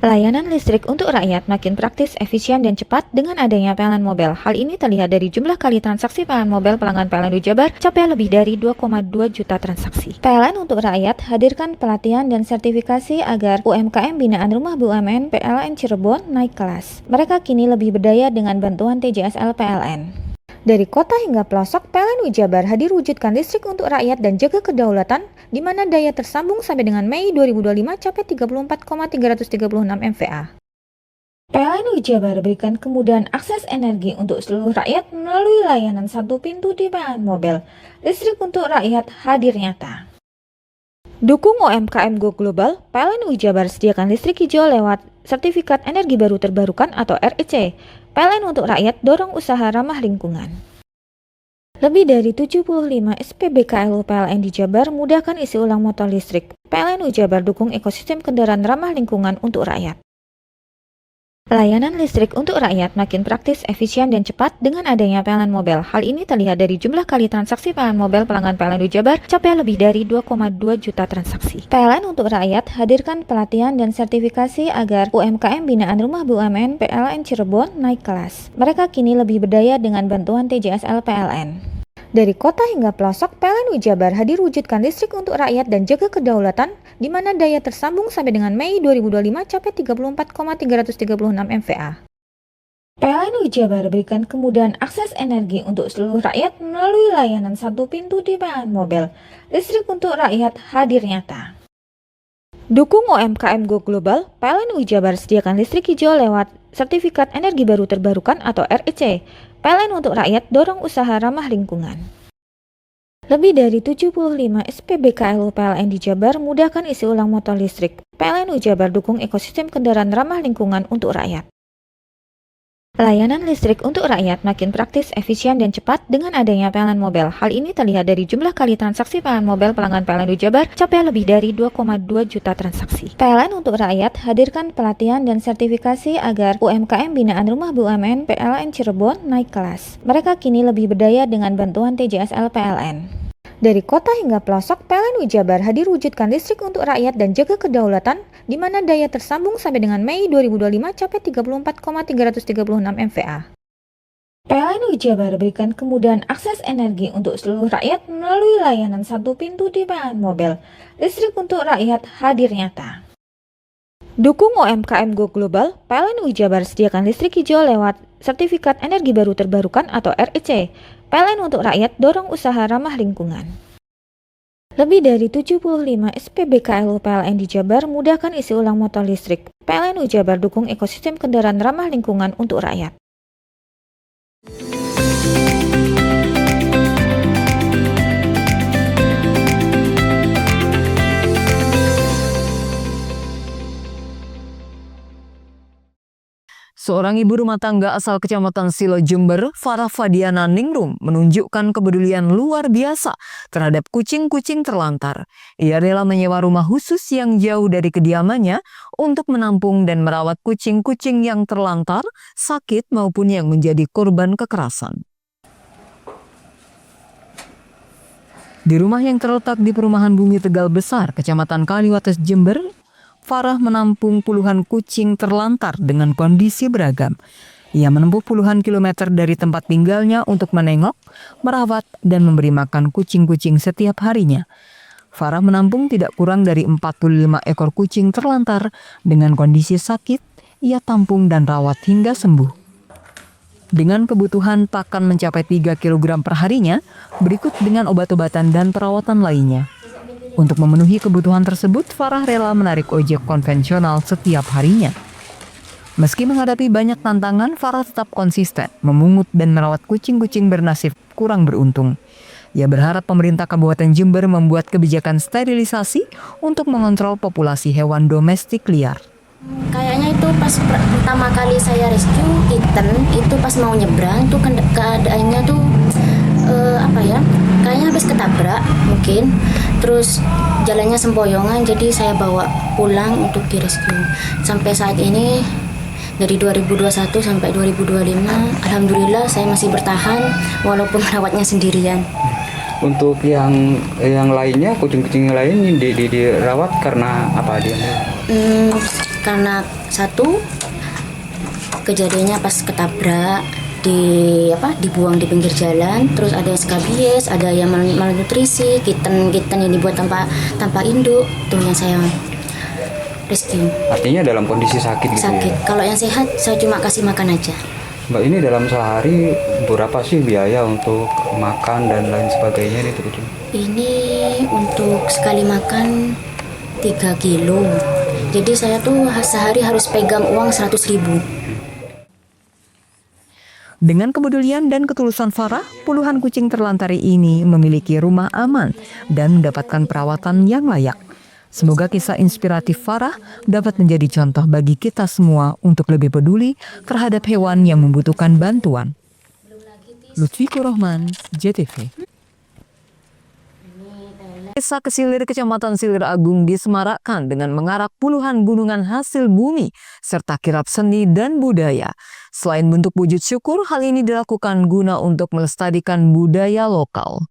Layanan listrik untuk rakyat makin praktis, efisien, dan cepat dengan adanya PLN Mobile. Hal ini terlihat dari jumlah kali transaksi PLN Mobile pelanggan PLN Jabar capai lebih dari 2,2 juta transaksi. PLN untuk rakyat hadirkan pelatihan dan sertifikasi agar UMKM binaan Rumah BUMN PLN Cirebon naik kelas. Mereka kini lebih berdaya dengan bantuan TJSL PLN. Dari kota hingga pelosok, PLN Jabar hadir wujudkan listrik untuk rakyat dan jaga kedaulatan, di mana daya tersambung sampai dengan Mei 2025 capai 34,336 MVA. PLN Jabar berikan kemudahan akses energi untuk seluruh rakyat melalui layanan satu pintu di PLN Mobile. Listrik untuk rakyat hadir nyata. Dukung UMKM Go Global, PLN Jabar sediakan listrik hijau lewat Sertifikat Energi Baru Terbarukan atau REC. PLN untuk rakyat dorong usaha ramah lingkungan. Lebih dari 75 SPBKLU PLN di Jabar mudahkan isi ulang motor listrik. PLN Jabar dukung ekosistem kendaraan ramah lingkungan untuk rakyat. Layanan listrik untuk rakyat makin praktis, efisien, dan cepat dengan adanya PLN Mobile. Hal ini terlihat dari jumlah kali transaksi PLN Mobile pelanggan PLN Jabar capai lebih dari 2,2 juta transaksi. PLN untuk rakyat hadirkan pelatihan dan sertifikasi agar UMKM binaan Rumah BUMN PLN Cirebon naik kelas. Mereka kini lebih berdaya dengan bantuan TJSL PLN. Dari kota hingga pelosok, PLN Jabar hadir wujudkan listrik untuk rakyat dan jaga kedaulatan, di mana daya tersambung sampai dengan Mei 2025 capai 34,336 MVA. PLN Jabar berikan kemudahan akses energi untuk seluruh rakyat melalui layanan satu pintu di PLN Mobile. Listrik untuk rakyat hadir nyata. Dukung UMKM Go Global, PLN Jabar sediakan listrik hijau lewat Sertifikat Energi Baru Terbarukan atau REC. PLN untuk rakyat dorong usaha ramah lingkungan. Lebih dari 75 SPBKLU PLN di Jabar mudahkan isi ulang motor listrik. PLN Jabar dukung ekosistem kendaraan ramah lingkungan untuk rakyat. Layanan listrik untuk rakyat makin praktis, efisien, dan cepat dengan adanya PLN Mobile. Hal ini terlihat dari jumlah kali transaksi PLN Mobile pelanggan PLN Jabar capai lebih dari 2,2 juta transaksi. PLN untuk rakyat hadirkan pelatihan dan sertifikasi agar UMKM binaan Rumah BUMN PLN Cirebon naik kelas. Mereka kini lebih berdaya dengan bantuan TJSL PLN. Dari kota hingga pelosok, PLN Jabar hadir wujudkan listrik untuk rakyat dan jaga kedaulatan, di mana daya tersambung sampai dengan Mei 2025 capai 34,336 MVA. PLN Jabar berikan kemudahan akses energi untuk seluruh rakyat melalui layanan satu pintu di PLN Mobile. Listrik untuk rakyat hadir nyata. Dukung UMKM Go Global, PLN Jabar sediakan listrik hijau lewat Sertifikat Energi Baru Terbarukan atau REC. PLN untuk rakyat dorong usaha ramah lingkungan. Lebih dari 75 SPBKLU PLN di Jabar mudahkan isi ulang motor listrik. PLN Jabar dukung ekosistem kendaraan ramah lingkungan untuk rakyat. Seorang ibu rumah tangga asal Kecamatan Silo, Jember, Farah Fadiana Ningrum, menunjukkan kepedulian luar biasa terhadap kucing-kucing terlantar. Ia rela menyewa rumah khusus yang jauh dari kediamannya untuk menampung dan merawat kucing-kucing yang terlantar, sakit maupun yang menjadi korban kekerasan. Di rumah yang terletak di Perumahan Bumi Tegal Besar, Kecamatan Kaliwates, Jember, Farah menampung puluhan kucing terlantar dengan kondisi beragam. Ia menempuh puluhan kilometer dari tempat tinggalnya untuk menengok, merawat, dan memberi makan kucing-kucing setiap harinya. Farah menampung tidak kurang dari 45 ekor kucing terlantar dengan kondisi sakit, ia tampung dan rawat hingga sembuh. Dengan kebutuhan pakan mencapai 3 kg per harinya, berikut dengan obat-obatan dan perawatan lainnya. Untuk memenuhi kebutuhan tersebut, Farah rela menarik ojek konvensional setiap harinya. Meski menghadapi banyak tantangan, Farah tetap konsisten memungut dan merawat kucing-kucing bernasib kurang beruntung. Ia berharap pemerintah Kabupaten Jember membuat kebijakan sterilisasi untuk mengontrol populasi hewan domestik liar. Kayaknya itu pas pertama kali saya rescue kitten, itu pas mau nyebrang tuh keadaannya tuh kayaknya habis ketabrak mungkin, terus jalannya sempoyongan, jadi saya bawa pulang untuk direscue. Sampai saat ini dari 2021 sampai 2025, alhamdulillah saya masih bertahan walaupun merawatnya sendirian. Untuk yang lainnya, kucing-kucing lain dirawat karena apa dia? Karena satu kejadiannya pas ketabrak, dibuang di pinggir jalan, terus ada yang skabies, ada yang malnutrisi, kitten yang dibuat tanpa induk, tuh yang saya rescue. Artinya dalam kondisi sakit gitu. Sakit. Ya? Kalau yang sehat saya cuma kasih makan aja. Mbak, ini dalam sehari berapa sih biaya untuk makan dan lain sebagainya nih kucing? Ini untuk sekali makan 3 kilo. Jadi saya tuh sehari harus pegang uang 100.000. Dengan kepedulian dan ketulusan Farah, puluhan kucing terlantar ini memiliki rumah aman dan mendapatkan perawatan yang layak. Semoga kisah inspiratif Farah dapat menjadi contoh bagi kita semua untuk lebih peduli terhadap hewan yang membutuhkan bantuan. Lutfi Kurohman, JTV. Desa Kesilir, Kecamatan Silir Agung disemarakkan dengan mengarak puluhan gunungan hasil bumi serta kirap seni dan budaya. Selain bentuk wujud syukur, hal ini dilakukan guna untuk melestarikan budaya lokal.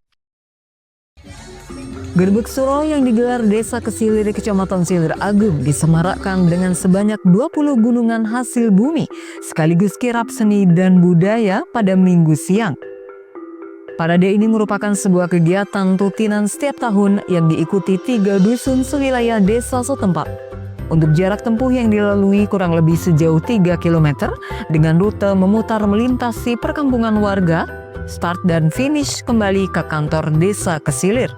Gerbek Suro yang digelar Desa Kesilir, Kecamatan Silir Agung disemarakkan dengan sebanyak 20 gunungan hasil bumi sekaligus kirap seni dan budaya pada Minggu siang. Parade ini merupakan sebuah kegiatan rutinan setiap tahun yang diikuti 3 dusun sewilayah desa setempat. Untuk jarak tempuh yang dilalui kurang lebih sejauh 3 km dengan rute memutar melintasi perkampungan warga, start dan finish kembali ke kantor Desa Kesilir.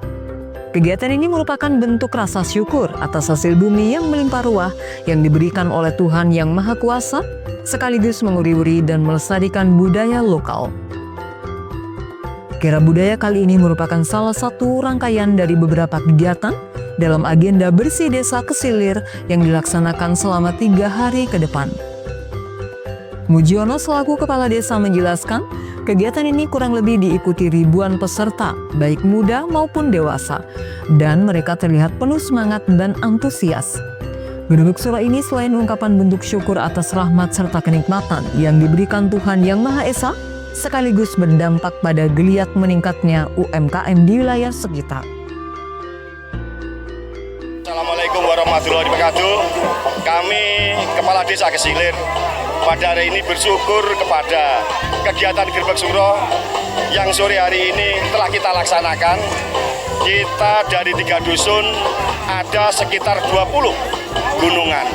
Kegiatan ini merupakan bentuk rasa syukur atas hasil bumi yang melimpah ruah yang diberikan oleh Tuhan Yang Maha Kuasa, sekaligus menguri-uri dan melestarikan budaya lokal. Kirap budaya kali ini merupakan salah satu rangkaian dari beberapa kegiatan dalam agenda Bersih Desa Kesilir yang dilaksanakan selama 3 hari ke depan. Mujiono selaku Kepala Desa menjelaskan, kegiatan ini kurang lebih diikuti ribuan peserta, baik muda maupun dewasa, dan mereka terlihat penuh semangat dan antusias. Gerbek Suro ini selain ungkapan bentuk syukur atas rahmat serta kenikmatan yang diberikan Tuhan Yang Maha Esa, sekaligus berdampak pada geliat meningkatnya UMKM di wilayah sekitar. Assalamualaikum warahmatullahi wabarakatuh. Kami Kepala Desa Kesilir pada hari ini bersyukur kepada kegiatan Gerbek Suro yang sore hari ini telah kita laksanakan. Kita dari 3 dusun ada sekitar 20 gunungan,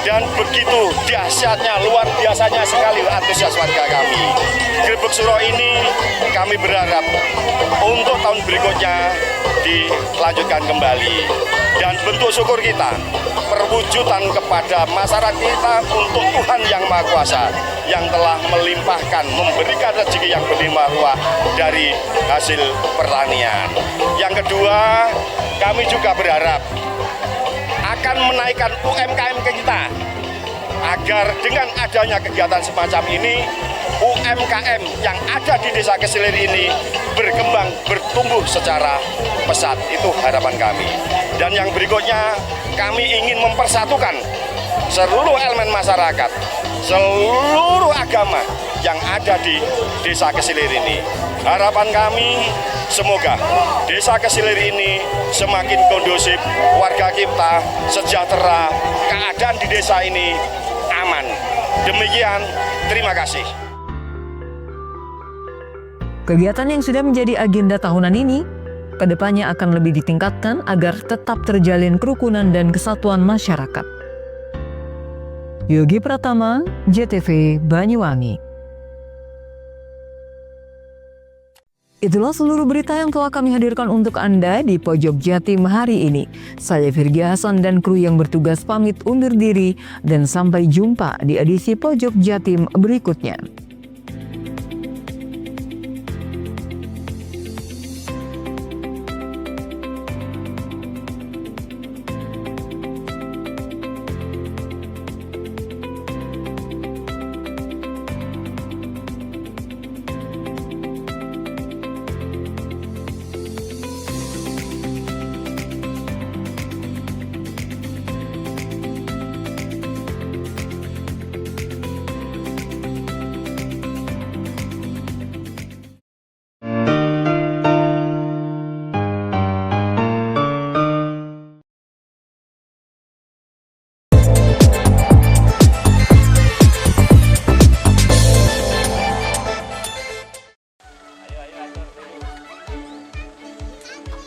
dan begitu dahsyatnya, luar biasanya sekali antusias warga kami. Gerbek Suro ini kami berharap untuk tahun berikutnya dilanjutkan kembali, dan bentuk syukur kita perwujudan kepada masyarakat kita untuk Tuhan Yang Maha Kuasa yang telah melimpahkan, memberikan rezeki yang berlimpah ruah dari hasil pertanian. Yang kedua, kami juga berharap akan menaikkan UMKM kita, agar dengan adanya kegiatan semacam ini UMKM yang ada di Desa Kesilir ini berkembang, bertumbuh secara pesat. Itu harapan kami. Dan yang berikutnya, kami ingin mempersatukan seluruh elemen masyarakat, seluruh agama yang ada di Desa Kesilir ini. Harapan kami, semoga Desa Kesilir ini semakin kondusif, warga kita sejahtera, keadaan di desa ini aman. Demikian, terima kasih. Kegiatan yang sudah menjadi agenda tahunan ini kedepannya akan lebih ditingkatkan agar tetap terjalin kerukunan dan kesatuan masyarakat. Yogi Pratama, JTV Banyuwangi. Itulah seluruh berita yang telah kami hadirkan untuk Anda di Pojok Jatim hari ini. Saya Virgia Hasan dan kru yang bertugas pamit undur diri dan sampai jumpa di edisi Pojok Jatim berikutnya.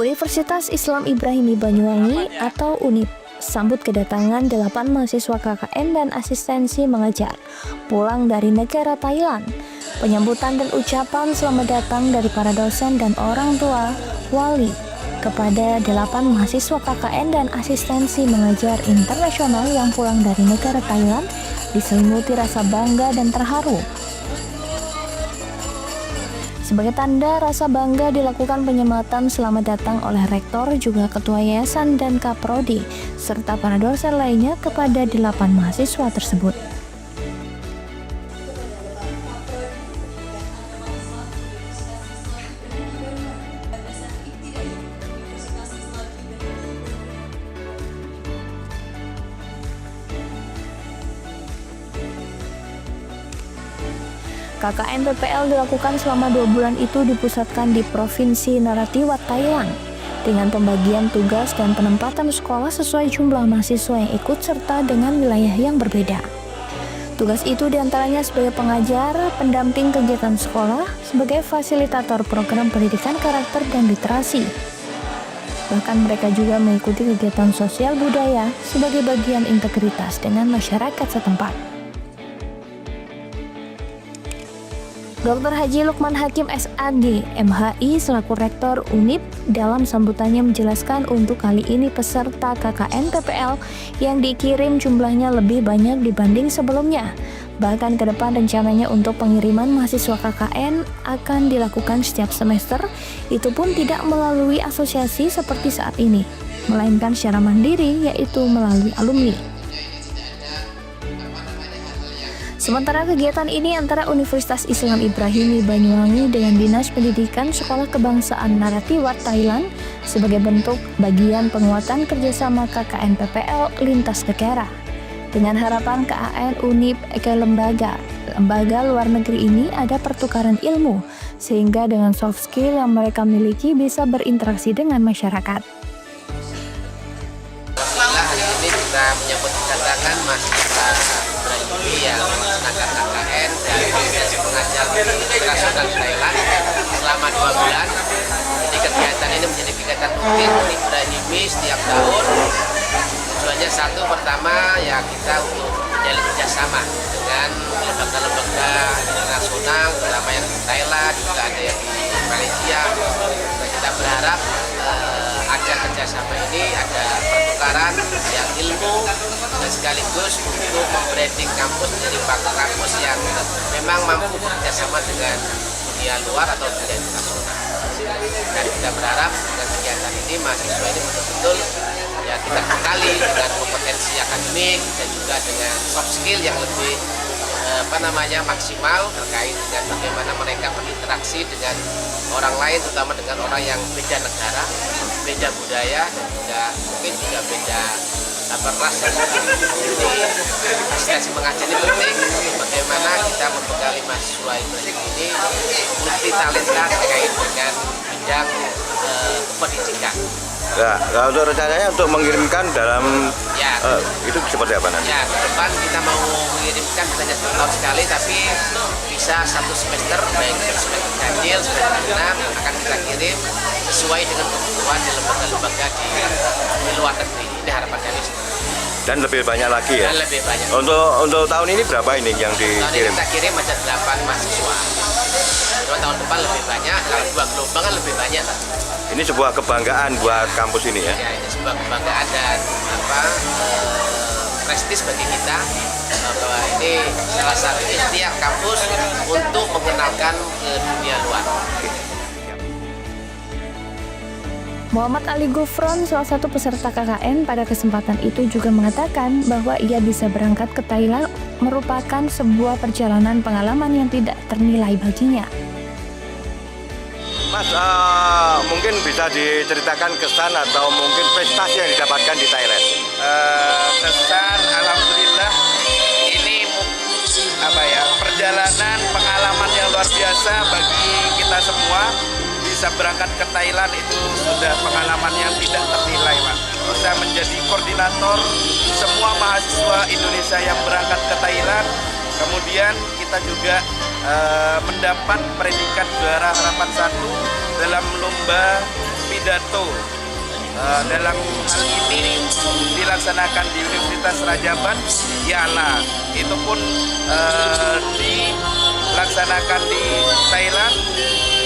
Universitas Islam Ibrahimi Banyuwangi atau UNIB sambut kedatangan 8 mahasiswa KKN dan asistensi mengajar pulang dari negara Thailand. Penyambutan dan ucapan selamat datang dari para dosen dan orang tua wali kepada 8 mahasiswa KKN dan asistensi mengajar internasional yang pulang dari negara Thailand diselimuti rasa bangga dan terharu. Sebagai tanda rasa bangga dilakukan penyematan selamat datang oleh rektor, juga ketua yayasan dan kaprodi, serta para dosen lainnya kepada 8 mahasiswa tersebut. KKN PPL dilakukan selama 2 bulan itu dipusatkan di Provinsi Narathiwat, Thailand, dengan pembagian tugas dan penempatan sekolah sesuai jumlah mahasiswa yang ikut serta dengan wilayah yang berbeda. Tugas itu diantaranya sebagai pengajar, pendamping kegiatan sekolah, sebagai fasilitator program pendidikan karakter dan literasi. Bahkan mereka juga mengikuti kegiatan sosial budaya sebagai bagian integritas dengan masyarakat setempat. Dr. Haji Lukman Hakim SAD, MHI selaku Rektor UNIB dalam sambutannya menjelaskan untuk kali ini peserta KKN PPL yang dikirim jumlahnya lebih banyak dibanding sebelumnya. Bahkan ke depan rencananya untuk pengiriman mahasiswa KKN akan dilakukan setiap semester, itu pun tidak melalui asosiasi seperti saat ini, melainkan secara mandiri yaitu melalui alumni. Sementara kegiatan ini antara Universitas Islam Ibrahimi Banyuwangi dengan Dinas Pendidikan Sekolah Kebangsaan Narathiwat Thailand sebagai bentuk bagian penguatan kerjasama KKN PPL lintas negara. Dengan harapan KAN UNIB ke lembaga luar negeri ini ada pertukaran ilmu, sehingga dengan soft skill yang mereka miliki bisa berinteraksi dengan masyarakat. Ini kita menyambut kedatangan mahasiswa Ibrahimi yang melaksanakan KKN dan mengajar di internasional Thailand selama 2 bulan. Jadi kegiatan ini menjadi kegiatan rutin di Ibrahimi setiap tahun. Tujuannya satu, pertama ya kita untuk menjalin kerjasama dengan lembaga-lembaga internasional, terutama yang di Thailand, juga ada yang di Malaysia. Dan kita berharap ada kerjasama ini, ada pertukaran yang ilmu dan sekaligus untuk membranding kampus menjadi kampus yang memang mampu bekerjasama dengan dunia luar atau dunia internasional. Dan kita berharap dengan kegiatan ini mahasiswa ini betul-betul ya kita bekali dengan kompetensi akademik dan juga dengan soft skill yang lebih maksimal terkait dengan bagaimana mereka berinteraksi dengan orang lain, terutama dengan orang yang beda negara, beda budaya, dan juga mungkin juga beda ras dan ini prestasi mengajar ini penting untuk bagaimana kita membekali mahasiswa ini multi talenta terkait dengan bidang pendidikan. Ya, untuk rencananya untuk mengirimkan dalam itu seperti apa nanti? Ya, ke depan kita mau mengirimkan hanya 1 tahun sekali, tapi bisa 1 semester, baik semester ganjil, semester genap akan kita kirim sesuai dengan kebutuhan di lembaga-lembaga di luar negeri. Ini harapan kami. Dan lebih banyak lagi ya? Dan lebih banyak. Untuk tahun ini berapa ini yang dikirim? Tahun ini kita kirim ada 8 mahasiswa. Tahun depan lebih banyak, kalau 2 gelombang kan lebih banyak. Ini sebuah kebanggaan buat kampus ini ya? Ya, ini sebuah kebanggaan dan prestis bagi kita bahwa ini salah satu ikhtiar kampus untuk mengenalkan ke dunia luar. Muhammad Ali Gufron, salah satu peserta KKN pada kesempatan itu juga mengatakan bahwa ia bisa berangkat ke Thailand merupakan sebuah perjalanan pengalaman yang tidak ternilai baginya. Mas, mungkin bisa diceritakan kesan atau mungkin prestasi yang didapatkan di Thailand? Kesan, alhamdulillah ini perjalanan pengalaman yang luar biasa bagi kita semua. Bisa berangkat ke Thailand itu sudah pengalaman yang tidak ternilai, Pak. Bisa menjadi koordinator semua mahasiswa Indonesia yang berangkat ke Thailand. Kemudian kita juga mendapat predikat juara harapan 1 dalam lomba pidato. Dalam hal ini dilaksanakan di Universitas Raja Ampat, YALA. Itu pun dilaksanakan di Thailand,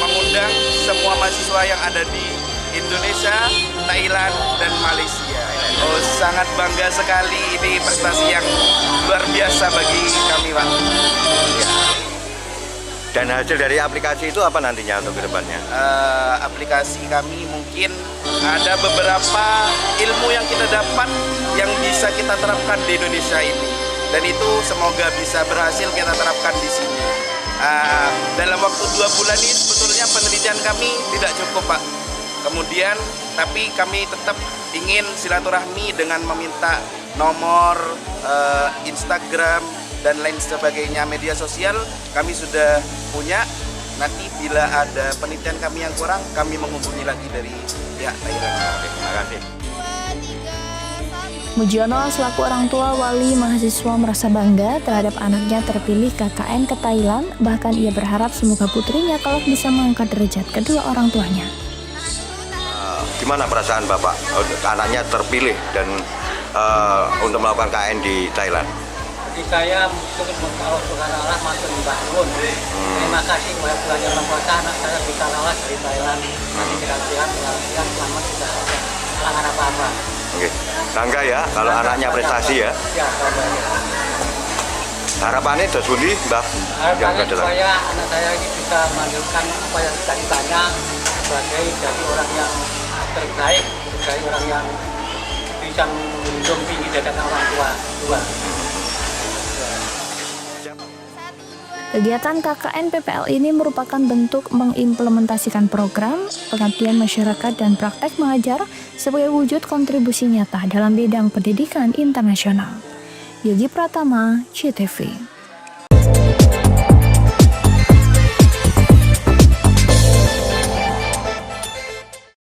mengundang semua mahasiswa yang ada di Indonesia, Thailand, dan Malaysia. Oh, sangat bangga sekali, ini prestasi yang luar biasa bagi kami, Pak. Ya. Dan hasil dari aplikasi itu apa nantinya untuk kedepannya? Aplikasi kami mungkin ada beberapa ilmu yang kita dapat yang bisa kita terapkan di Indonesia ini. Dan itu semoga bisa berhasil kita terapkan di sini. Dalam waktu 2 bulan ini sebetulnya penelitian kami tidak cukup, Pak. Kemudian tapi kami tetap ingin silaturahmi dengan meminta nomor Instagram dan lain sebagainya, media sosial kami sudah punya. Nanti bila ada penelitian kami yang kurang, kami menghubungi lagi dari pihak Thailand. Terima kasih. Mujiono selaku orang tua wali mahasiswa merasa bangga terhadap anaknya terpilih KKN ke Thailand. Bahkan ia berharap semoga putrinya kelak bisa mengangkat derajat kedua orang tuanya. Gimana perasaan Bapak anaknya terpilih dan untuk melakukan KKN di Thailand? Jadi saya mungkin kalau Tuhan Allah matur nyuwun. Terima kasih kepada Tuhan Yang Maha Kuasa, anak saya bisa lolos dari Thailand. Nanti kira-kira selamat tidak ada halangan apa-apa. Oke, bangga ya kalau anaknya prestasi ya. Ya, harapannya terus Budi, Mbak? Harapannya supaya anak saya ini bisa menghasilkan apa yang dari banyak sebagai dari orang yang terbaik, dari orang yang bisa menjunjung tinggi dari orang tua. Kegiatan KKN PPL ini merupakan bentuk mengimplementasikan program pengabdian masyarakat dan praktek mengajar sebagai wujud kontribusi nyata dalam bidang pendidikan internasional. Yogi Pratama, CTV.